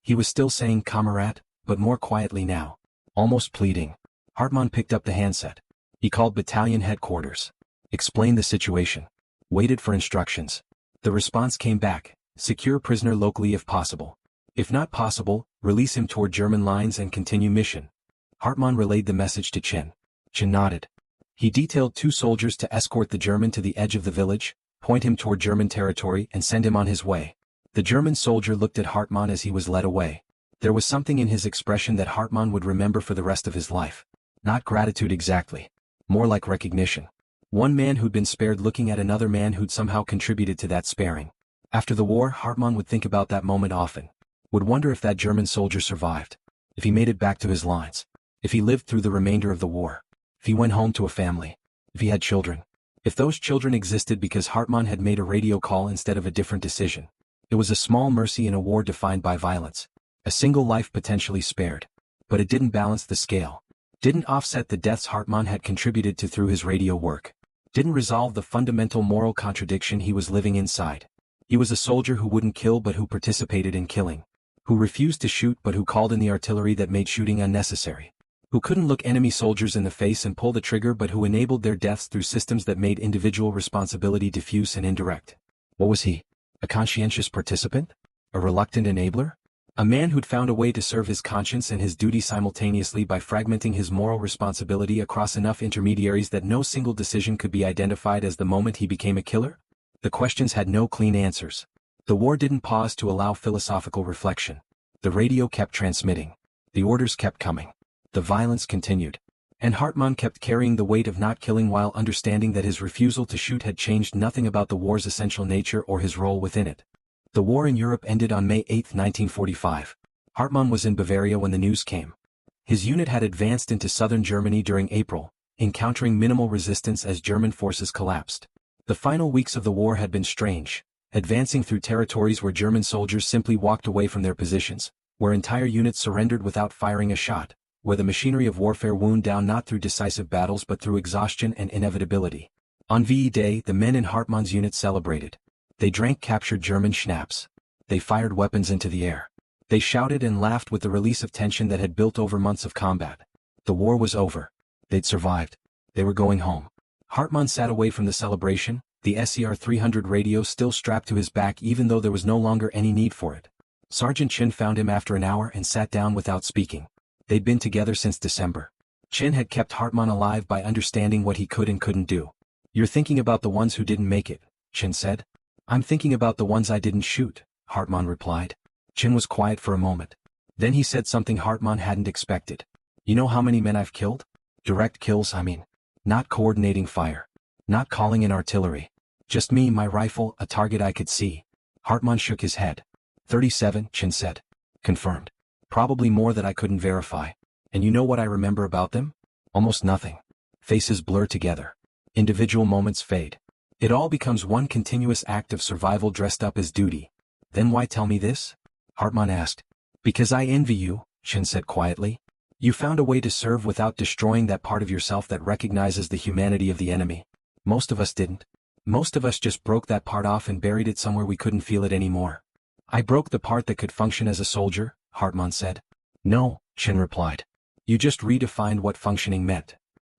He was still saying "Kamerad," but more quietly now. Almost pleading. Hartmann picked up the handset. He called battalion headquarters. Explained the situation. Waited for instructions. The response came back: secure prisoner locally if possible. If not possible, release him toward German lines and continue mission. Hartmann relayed the message to Chen. Chen nodded. He detailed 2 soldiers to escort the German to the edge of the village, point him toward German territory and send him on his way. The German soldier looked at Hartmann as he was led away. There was something in his expression that Hartmann would remember for the rest of his life. Not gratitude exactly. More like recognition. One man who'd been spared looking at another man who'd somehow contributed to that sparing. After the war, Hartmann would think about that moment often. Would wonder if that German soldier survived. If he made it back to his lines. If he lived through the remainder of the war. If he went home to a family. If he had children. If those children existed because Hartmann had made a radio call instead of a different decision. It was a small mercy in a war defined by violence. A single life potentially spared. But it didn't balance the scale. Didn't offset the deaths Hartmann had contributed to through his radio work. Didn't resolve the fundamental moral contradiction he was living inside. He was a soldier who wouldn't kill but who participated in killing. Who refused to shoot but who called in the artillery that made shooting unnecessary. who couldn't look enemy soldiers in the face and pull the trigger but who enabled their deaths through systems that made individual responsibility diffuse and indirect. What was he? A conscientious participant? A reluctant enabler? A man who'd found a way to serve his conscience and his duty simultaneously by fragmenting his moral responsibility across enough intermediaries that no single decision could be identified as the moment he became a killer? The questions had no clean answers. The war didn't pause to allow philosophical reflection. The radio kept transmitting. The orders kept coming. The violence continued. And Hartmann kept carrying the weight of not killing while understanding that his refusal to shoot had changed nothing about the war's essential nature or his role within it. The war in Europe ended on May 8, 1945. Hartmann was in Bavaria when the news came. His unit had advanced into southern Germany during April, encountering minimal resistance as German forces collapsed. The final weeks of the war had been strange, advancing through territories where German soldiers simply walked away from their positions, where entire units surrendered without firing a shot, where the machinery of warfare wound down not through decisive battles but through exhaustion and inevitability. On VE Day, the men in Hartmann's unit celebrated. They drank captured German schnapps. They fired weapons into the air. They shouted and laughed with the release of tension that had built over months of combat. The war was over. They'd survived. They were going home. Hartmann sat away from the celebration, the SER 300 radio still strapped to his back even though there was no longer any need for it. Sergeant Chin found him after an hour and sat down without speaking. They'd been together since December. Chin had kept Hartmann alive by understanding what he could and couldn't do. "You're thinking about the ones who didn't make it," Chin said. "I'm thinking about the ones I didn't shoot," Hartmann replied. Chin was quiet for a moment. Then he said something Hartmann hadn't expected. "You know how many men I've killed? Direct kills, I mean. Not coordinating fire. Not calling in artillery. Just me, my rifle, a target I could see." Hartmann shook his head. 37, Chin said. "Confirmed. Probably more that I couldn't verify. And you know what I remember about them? Almost nothing. Faces blur together. Individual moments fade. It all becomes one continuous act of survival dressed up as duty." "Then why tell me this?" Hartmann asked. "Because I envy you," Chin said quietly. "You found a way to serve without destroying that part of yourself that recognizes the humanity of the enemy. Most of us didn't. Most of us just broke that part off and buried it somewhere we couldn't feel it anymore." "I broke the part that could function as a soldier," Hartmann said. "No," Chin replied. "You just redefined what functioning meant."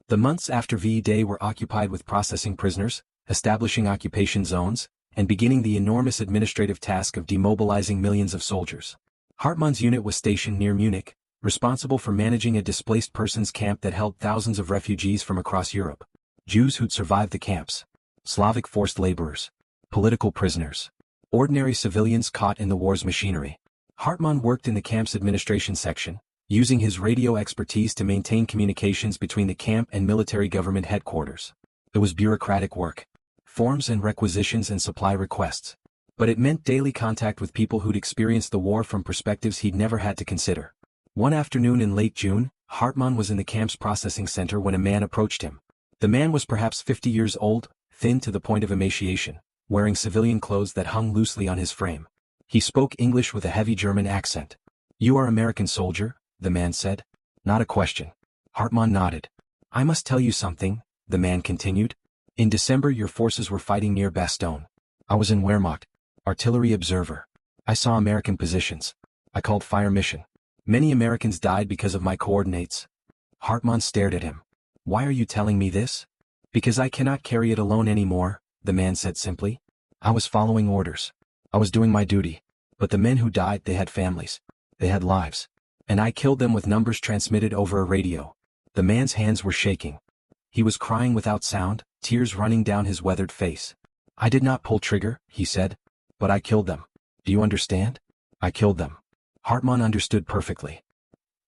The months after VE Day were occupied with processing prisoners, establishing occupation zones, and beginning the enormous administrative task of demobilizing millions of soldiers. Hartmann's unit was stationed near Munich, responsible for managing a displaced persons camp that held thousands of refugees from across Europe. Jews who'd survived the camps. Slavic forced laborers. Political prisoners. Ordinary civilians caught in the war's machinery. Hartmann worked in the camp's administration section, using his radio expertise to maintain communications between the camp and military government headquarters. It was bureaucratic work. Forms and requisitions and supply requests. But it meant daily contact with people who'd experienced the war from perspectives he'd never had to consider. One afternoon in late June, Hartmann was in the camp's processing center when a man approached him. The man was perhaps 50 years old, thin to the point of emaciation, wearing civilian clothes that hung loosely on his frame. He spoke English with a heavy German accent. "You are American soldier?" the man said. "Not a question." Hartmann nodded. "I must tell you something," the man continued. "In December your forces were fighting near Bastogne. I was in Wehrmacht. Artillery observer. I saw American positions. I called fire mission. Many Americans died because of my coordinates." Hartmann stared at him. "Why are you telling me this?" "Because I cannot carry it alone anymore," the man said simply. "I was following orders. I was doing my duty. But the men who died, they had families. They had lives. And I killed them with numbers transmitted over a radio." The man's hands were shaking. He was crying without sound, tears running down his weathered face. "I did not pull trigger," he said. "But I killed them. Do you understand? I killed them." Hartmann understood perfectly.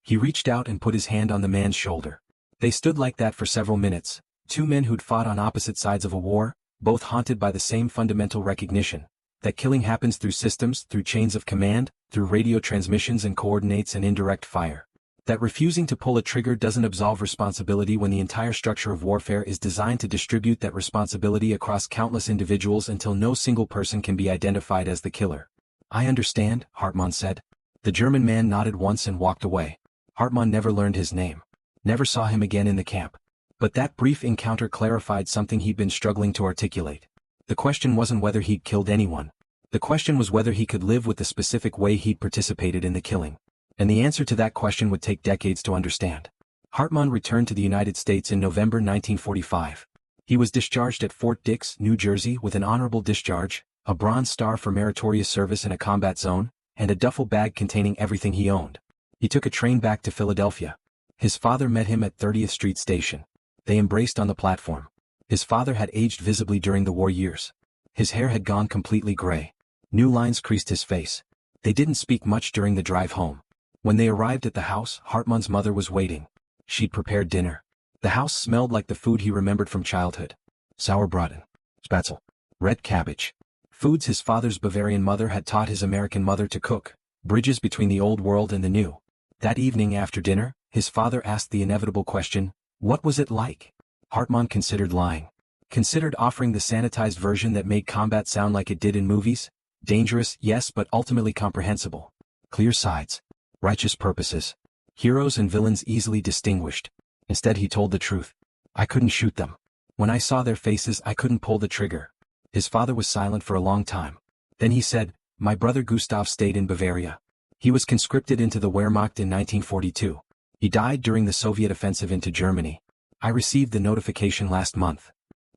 He reached out and put his hand on the man's shoulder. They stood like that for several minutes, two men who'd fought on opposite sides of a war, both haunted by the same fundamental recognition, that killing happens through systems, through chains of command, through radio transmissions and coordinates and indirect fire. That refusing to pull a trigger doesn't absolve responsibility when the entire structure of warfare is designed to distribute that responsibility across countless individuals until no single person can be identified as the killer. "I understand," Hartmann said. The German man nodded once and walked away. Hartmann never learned his name. Never saw him again in the camp. But that brief encounter clarified something he'd been struggling to articulate. The question wasn't whether he'd killed anyone. The question was whether he could live with the specific way he'd participated in the killing. And the answer to that question would take decades to understand. Hartmann returned to the United States in November 1945. He was discharged at Fort Dix, New Jersey with an honorable discharge, a Bronze Star for meritorious service in a combat zone, and a duffel bag containing everything he owned. He took a train back to Philadelphia. His father met him at 30th Street Station. They embraced on the platform. His father had aged visibly during the war years. His hair had gone completely gray. New lines creased his face. They didn't speak much during the drive home. When they arrived at the house, Hartmann's mother was waiting. She'd prepared dinner. The house smelled like the food he remembered from childhood. Sauerbraten, Spätzle, red cabbage. Foods his father's Bavarian mother had taught his American mother to cook, bridges between the old world and the new. That evening after dinner, his father asked the inevitable question, "What was it like?" Hartmann considered lying. Considered offering the sanitized version that made combat sound like it did in movies. Dangerous, yes, but ultimately comprehensible. Clear sides. Righteous purposes. Heroes and villains easily distinguished. Instead he told the truth. "I couldn't shoot them. When I saw their faces I couldn't pull the trigger." His father was silent for a long time. Then he said, "My brother Gustav stayed in Bavaria. He was conscripted into the Wehrmacht in 1942. He died during the Soviet offensive into Germany. I received the notification last month."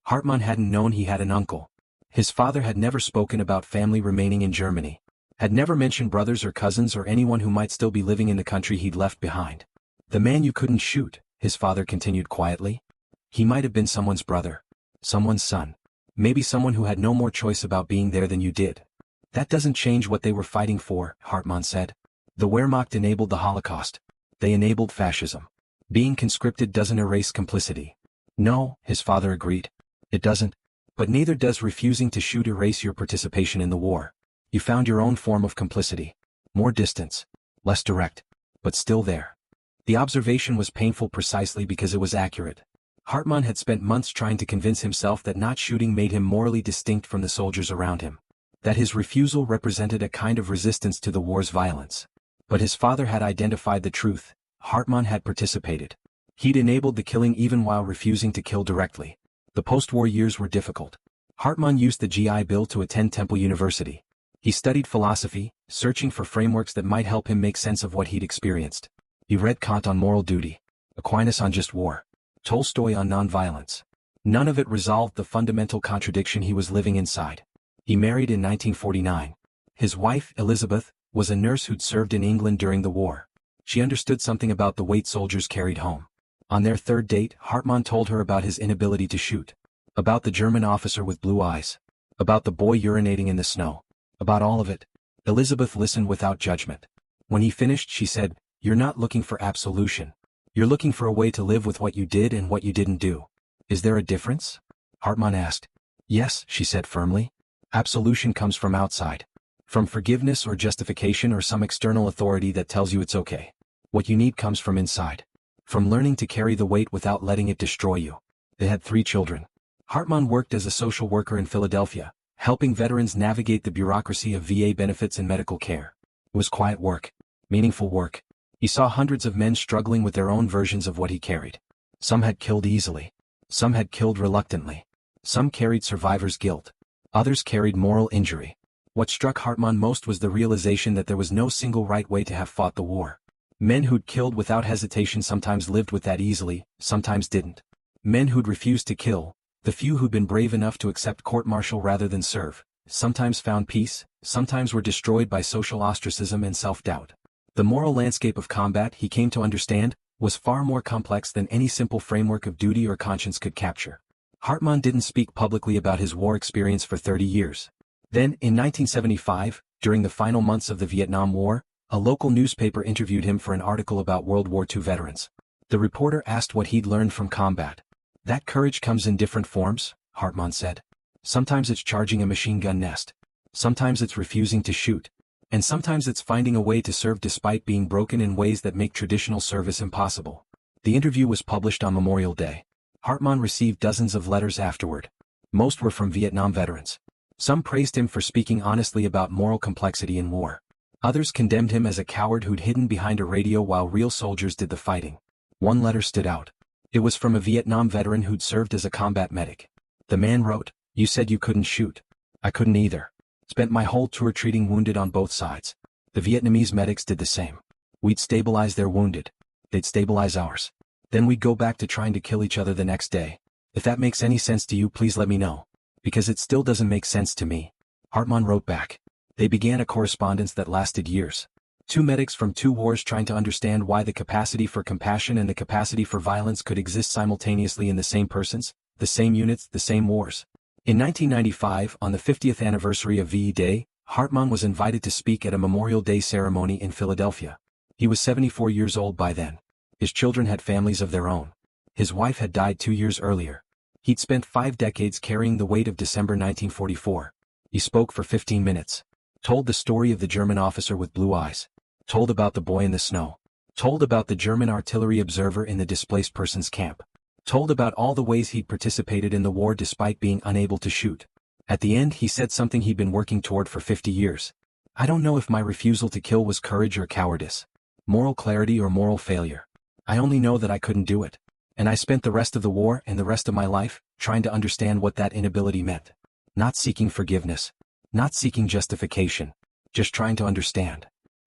Hartmann hadn't known he had an uncle. His father had never spoken about family remaining in Germany. Had never mentioned brothers or cousins or anyone who might still be living in the country he'd left behind. "The man you couldn't shoot," his father continued quietly. "He might have been someone's brother. Someone's son. Maybe someone who had no more choice about being there than you did." "That doesn't change what they were fighting for," Hartmann said. "The Wehrmacht enabled the Holocaust. They enabled fascism. Being conscripted doesn't erase complicity." "No," his father agreed. "It doesn't. But neither does refusing to shoot erase your participation in the war. You found your own form of complicity. More distance. Less direct. But still there." The observation was painful precisely because it was accurate. Hartmann had spent months trying to convince himself that not shooting made him morally distinct from the soldiers around him. That his refusal represented a kind of resistance to the war's violence. But his father had identified the truth. Hartmann had participated. He'd enabled the killing even while refusing to kill directly. The post-war years were difficult. Hartmann used the GI Bill to attend Temple University. He studied philosophy, searching for frameworks that might help him make sense of what he'd experienced. He read Kant on moral duty, Aquinas on just war, Tolstoy on nonviolence. None of it resolved the fundamental contradiction he was living inside. He married in 1949. His wife, Elizabeth, was a nurse who'd served in England during the war. She understood something about the weight soldiers carried home. On their third date, Hartmann told her about his inability to shoot. About the German officer with blue eyes. About the boy urinating in the snow. About all of it. Elizabeth listened without judgment. When he finished she said, "You're not looking for absolution. You're looking for a way to live with what you did and what you didn't do. Is there a difference?" Hartmann asked. "Yes," she said firmly. "Absolution comes from outside. From forgiveness or justification or some external authority that tells you it's okay. What you need comes from inside. From learning to carry the weight without letting it destroy you." They had 3 children. Hartmann worked as a social worker in Philadelphia, helping veterans navigate the bureaucracy of VA benefits and medical care. It was quiet work. Meaningful work. He saw hundreds of men struggling with their own versions of what he carried. Some had killed easily. Some had killed reluctantly. Some carried survivor's guilt. Others carried moral injury. What struck Hartmann most was the realization that there was no single right way to have fought the war. Men who'd killed without hesitation sometimes lived with that easily, sometimes didn't. Men who'd refused to kill, the few who'd been brave enough to accept court-martial rather than serve, sometimes found peace, sometimes were destroyed by social ostracism and self-doubt. The moral landscape of combat, he came to understand, was far more complex than any simple framework of duty or conscience could capture. Hartmann didn't speak publicly about his war experience for 30 years. Then, in 1975, during the final months of the Vietnam War, a local newspaper interviewed him for an article about World War II veterans. The reporter asked what he'd learned from combat. "That courage comes in different forms," Hartmann said. "Sometimes it's charging a machine gun nest. Sometimes it's refusing to shoot. And sometimes it's finding a way to serve despite being broken in ways that make traditional service impossible." The interview was published on Memorial Day. Hartmann received dozens of letters afterward. Most were from Vietnam veterans. Some praised him for speaking honestly about moral complexity in war. Others condemned him as a coward who'd hidden behind a radio while real soldiers did the fighting. One letter stood out. It was from a Vietnam veteran who'd served as a combat medic. The man wrote, "You said you couldn't shoot. I couldn't either. Spent my whole tour treating wounded on both sides. The Vietnamese medics did the same. We'd stabilize their wounded. They'd stabilize ours. Then we'd go back to trying to kill each other the next day. If that makes any sense to you, please let me know. Because it still doesn't make sense to me. Hartmann wrote back. They began a correspondence that lasted years. Two medics from two wars trying to understand why the capacity for compassion and the capacity for violence could exist simultaneously in the same persons, the same units, the same wars. In 1995, on the 50th anniversary of VE Day, Hartmann was invited to speak at a Memorial Day ceremony in Philadelphia. He was 74 years old by then. His children had families of their own. His wife had died 2 years earlier. He'd spent 5 decades carrying the weight of December 1944. He spoke for 15 minutes. Told the story of the German officer with blue eyes. Told about the boy in the snow. Told about the German artillery observer in the displaced persons camp. Told about all the ways he'd participated in the war despite being unable to shoot. At the end he said something he'd been working toward for 50 years. I don't know if my refusal to kill was courage or cowardice. Moral clarity or moral failure. I only know that I couldn't do it. And I spent the rest of the war and the rest of my life trying to understand what that inability meant. Not seeking forgiveness. Not seeking justification. Just trying to understand.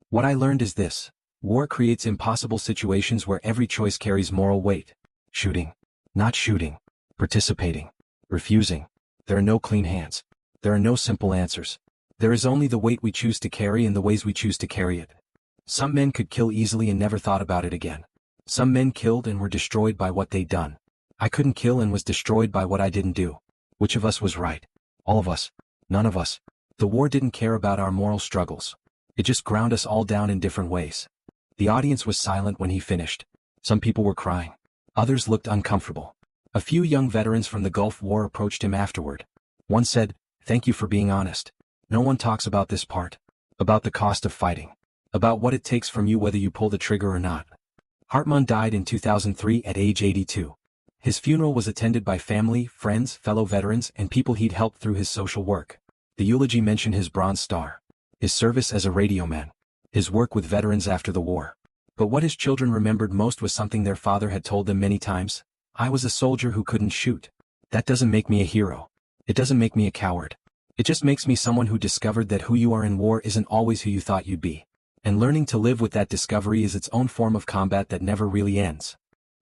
What I learned is this. War creates impossible situations where every choice carries moral weight. Shooting. Not shooting. Participating. Refusing. There are no clean hands. There are no simple answers. There is only the weight we choose to carry and the ways we choose to carry it. Some men could kill easily and never thought about it again. Some men killed and were destroyed by what they'd done. I couldn't kill and was destroyed by what I didn't do. Which of us was right? All of us. None of us. The war didn't care about our moral struggles. It just ground us all down in different ways. The audience was silent when he finished. Some people were crying. Others looked uncomfortable. A few young veterans from the Gulf War approached him afterward. One said, "Thank you for being honest. No one talks about this part. About the cost of fighting. About what it takes from you whether you pull the trigger or not." Hartmann died in 2003 at age 82. His funeral was attended by family, friends, fellow veterans, and people he'd helped through his social work. The eulogy mentioned his Bronze Star. His service as a radio man. His work with veterans after the war. But what his children remembered most was something their father had told them many times. "I was a soldier who couldn't shoot. That doesn't make me a hero. It doesn't make me a coward. It just makes me someone who discovered that who you are in war isn't always who you thought you'd be. And learning to live with that discovery is its own form of combat that never really ends."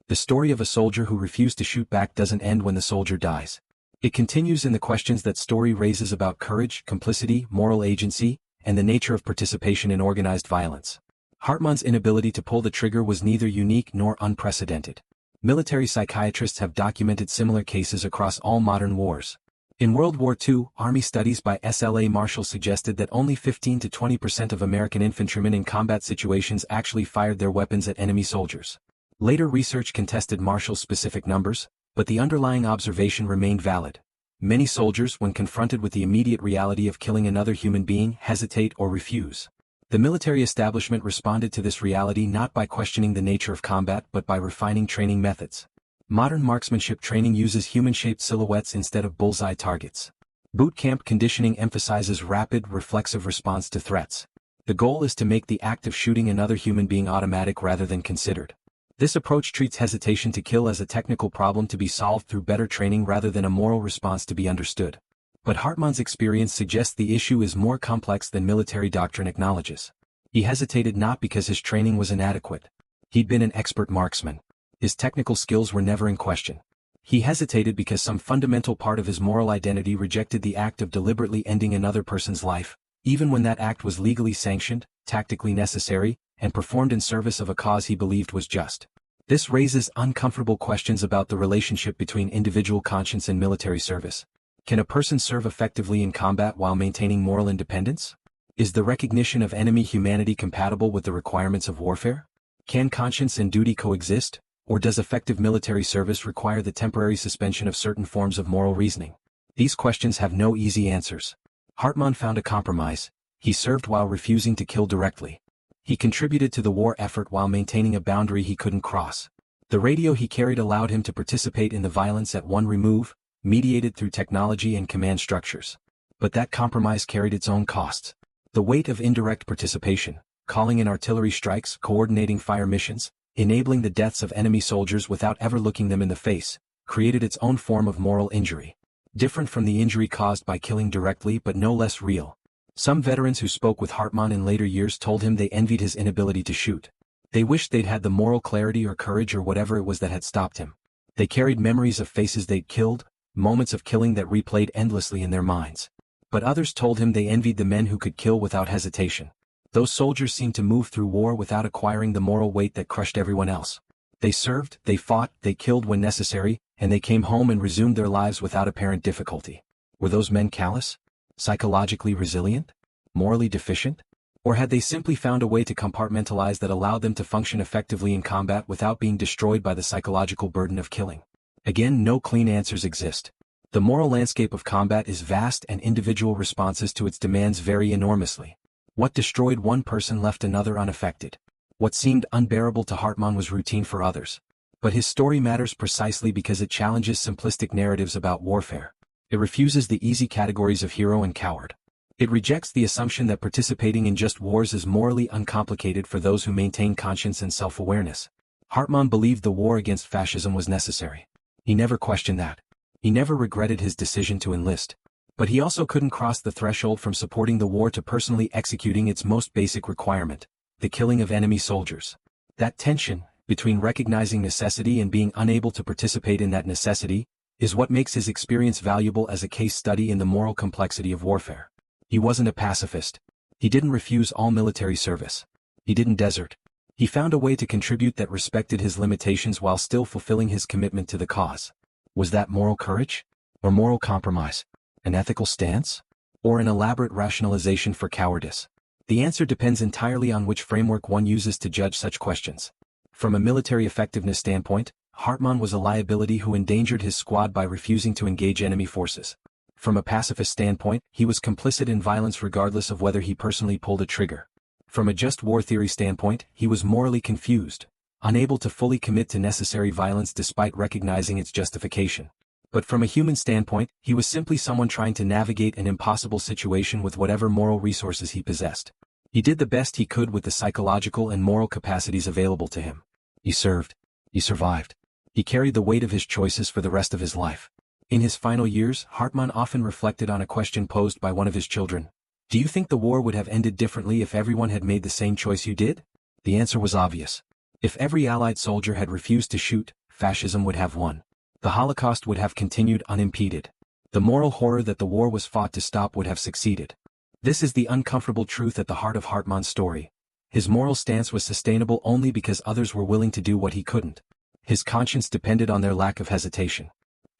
The story of a soldier who refused to shoot back doesn't end when the soldier dies. It continues in the questions that story raises about courage, complicity, moral agency, and the nature of participation in organized violence. Hartmann's inability to pull the trigger was neither unique nor unprecedented. Military psychiatrists have documented similar cases across all modern wars. In World War II, Army studies by S.L.A. Marshall suggested that only 15 to 20% of American infantrymen in combat situations actually fired their weapons at enemy soldiers. Later research contested Marshall's specific numbers, but the underlying observation remained valid. Many soldiers, when confronted with the immediate reality of killing another human being, hesitate or refuse. The military establishment responded to this reality not by questioning the nature of combat but by refining training methods. Modern marksmanship training uses human-shaped silhouettes instead of bullseye targets. Boot camp conditioning emphasizes rapid, reflexive response to threats. The goal is to make the act of shooting another human being automatic rather than considered. This approach treats hesitation to kill as a technical problem to be solved through better training rather than a moral response to be understood. But Hartmann's experience suggests the issue is more complex than military doctrine acknowledges. He hesitated not because his training was inadequate. He'd been an expert marksman. His technical skills were never in question. He hesitated because some fundamental part of his moral identity rejected the act of deliberately ending another person's life, even when that act was legally sanctioned, tactically necessary, and performed in service of a cause he believed was just. This raises uncomfortable questions about the relationship between individual conscience and military service. Can a person serve effectively in combat while maintaining moral independence? Is the recognition of enemy humanity compatible with the requirements of warfare? Can conscience and duty coexist, or does effective military service require the temporary suspension of certain forms of moral reasoning? These questions have no easy answers. Hartmann found a compromise. He served while refusing to kill directly. He contributed to the war effort while maintaining a boundary he couldn't cross. The radio he carried allowed him to participate in the violence at one remove, mediated through technology and command structures. But that compromise carried its own costs. The weight of indirect participation, calling in artillery strikes, coordinating fire missions, enabling the deaths of enemy soldiers without ever looking them in the face, created its own form of moral injury. Different from the injury caused by killing directly but no less real. Some veterans who spoke with Hartmann in later years told him they envied his inability to shoot. They wished they'd had the moral clarity or courage or whatever it was that had stopped him. They carried memories of faces they'd killed, moments of killing that replayed endlessly in their minds. But others told him they envied the men who could kill without hesitation. Those soldiers seemed to move through war without acquiring the moral weight that crushed everyone else. They served, they fought, they killed when necessary, and they came home and resumed their lives without apparent difficulty. Were those men callous? Psychologically resilient? Morally deficient? Or had they simply found a way to compartmentalize that allowed them to function effectively in combat without being destroyed by the psychological burden of killing? Again, no clean answers exist. The moral landscape of combat is vast and individual responses to its demands vary enormously. What destroyed one person left another unaffected. What seemed unbearable to Hartmann was routine for others. But his story matters precisely because it challenges simplistic narratives about warfare. It refuses the easy categories of hero and coward. It rejects the assumption that participating in just wars is morally uncomplicated for those who maintain conscience and self-awareness. Hartmann believed the war against fascism was necessary. He never questioned that. He never regretted his decision to enlist. But he also couldn't cross the threshold from supporting the war to personally executing its most basic requirement, the killing of enemy soldiers. That tension, between recognizing necessity and being unable to participate in that necessity, is what makes his experience valuable as a case study in the moral complexity of warfare. He wasn't a pacifist. He didn't refuse all military service. He didn't desert. He found a way to contribute that respected his limitations while still fulfilling his commitment to the cause. Was that moral courage? Or moral compromise? An ethical stance? Or an elaborate rationalization for cowardice? The answer depends entirely on which framework one uses to judge such questions. From a military effectiveness standpoint, Hartmann was a liability who endangered his squad by refusing to engage enemy forces. From a pacifist standpoint, he was complicit in violence regardless of whether he personally pulled a trigger. From a just war theory standpoint, he was morally confused, unable to fully commit to necessary violence despite recognizing its justification. But from a human standpoint, he was simply someone trying to navigate an impossible situation with whatever moral resources he possessed. He did the best he could with the psychological and moral capacities available to him. He served. He survived. He carried the weight of his choices for the rest of his life. In his final years, Hartmann often reflected on a question posed by one of his children. Do you think the war would have ended differently if everyone had made the same choice you did? The answer was obvious. If every Allied soldier had refused to shoot, fascism would have won. The Holocaust would have continued unimpeded. The moral horror that the war was fought to stop would have succeeded. This is the uncomfortable truth at the heart of Hartmann's story. His moral stance was sustainable only because others were willing to do what he couldn't. His conscience depended on their lack of hesitation.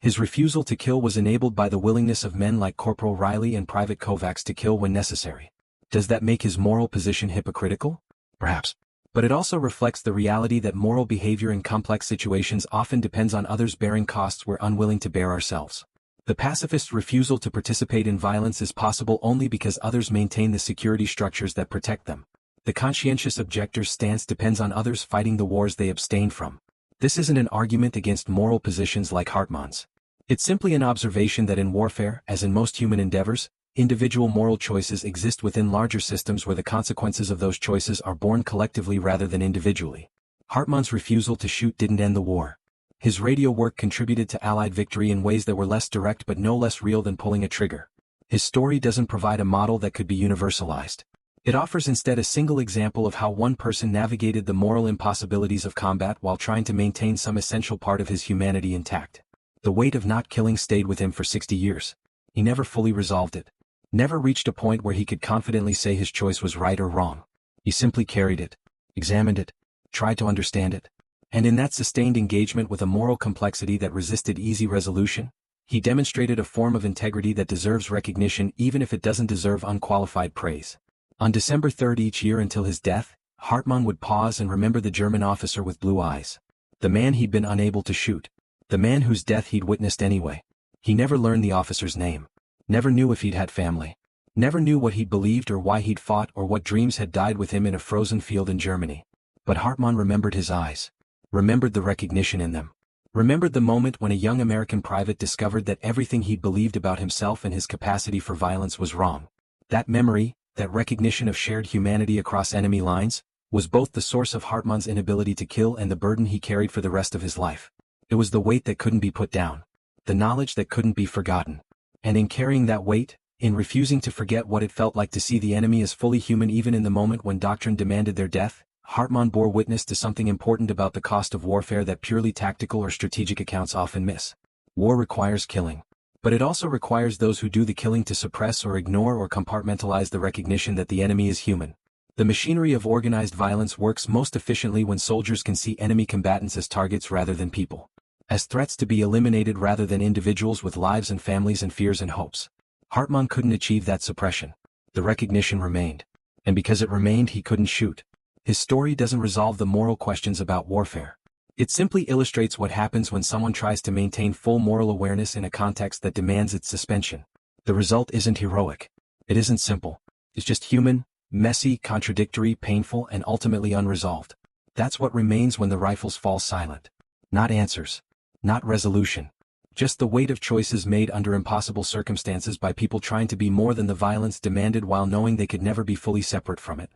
His refusal to kill was enabled by the willingness of men like Corporal Riley and Private Kovacs to kill when necessary. Does that make his moral position hypocritical? Perhaps. But it also reflects the reality that moral behavior in complex situations often depends on others bearing costs we're unwilling to bear ourselves. The pacifist's refusal to participate in violence is possible only because others maintain the security structures that protect them. The conscientious objector's stance depends on others fighting the wars they abstain from. This isn't an argument against moral positions like Hartmann's. It's simply an observation that in warfare, as in most human endeavors, individual moral choices exist within larger systems where the consequences of those choices are borne collectively rather than individually. Hartmann's refusal to shoot didn't end the war. His radio work contributed to Allied victory in ways that were less direct but no less real than pulling a trigger. His story doesn't provide a model that could be universalized. It offers instead a single example of how one person navigated the moral impossibilities of combat while trying to maintain some essential part of his humanity intact. The weight of not killing stayed with him for 60 years. He never fully resolved it. Never reached a point where he could confidently say his choice was right or wrong. He simply carried it, examined it, tried to understand it. And in that sustained engagement with a moral complexity that resisted easy resolution, he demonstrated a form of integrity that deserves recognition even if it doesn't deserve unqualified praise. On December 3rd each year until his death, Hartmann would pause and remember the German officer with blue eyes. The man he'd been unable to shoot. The man whose death he'd witnessed anyway. He never learned the officer's name. Never knew if he'd had family. Never knew what he'd believed or why he'd fought or what dreams had died with him in a frozen field in Germany. But Hartmann remembered his eyes. Remembered the recognition in them. Remembered the moment when a young American private discovered that everything he'd believed about himself and his capacity for violence was wrong. That memory, that recognition of shared humanity across enemy lines, was both the source of Hartmann's inability to kill and the burden he carried for the rest of his life. It was the weight that couldn't be put down. The knowledge that couldn't be forgotten. And in carrying that weight, in refusing to forget what it felt like to see the enemy as fully human even in the moment when doctrine demanded their death, Hartmann bore witness to something important about the cost of warfare that purely tactical or strategic accounts often miss. War requires killing. But it also requires those who do the killing to suppress or ignore or compartmentalize the recognition that the enemy is human. The machinery of organized violence works most efficiently when soldiers can see enemy combatants as targets rather than people, as threats to be eliminated rather than individuals with lives and families and fears and hopes. Hartmann couldn't achieve that suppression. The recognition remained. And because it remained, he couldn't shoot. His story doesn't resolve the moral questions about warfare. It simply illustrates what happens when someone tries to maintain full moral awareness in a context that demands its suspension. The result isn't heroic. It isn't simple. It's just human, messy, contradictory, painful, and ultimately unresolved. That's what remains when the rifles fall silent. Not answers. Not resolution. Just the weight of choices made under impossible circumstances by people trying to be more than the violence demanded while knowing they could never be fully separate from it.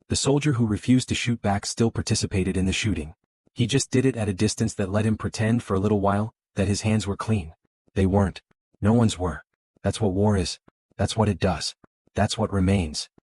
The soldier who refused to shoot back still participated in the shooting. He just did it at a distance that let him pretend for a little while that his hands were clean. They weren't. No one's were. That's what war is. That's what it does. That's what remains.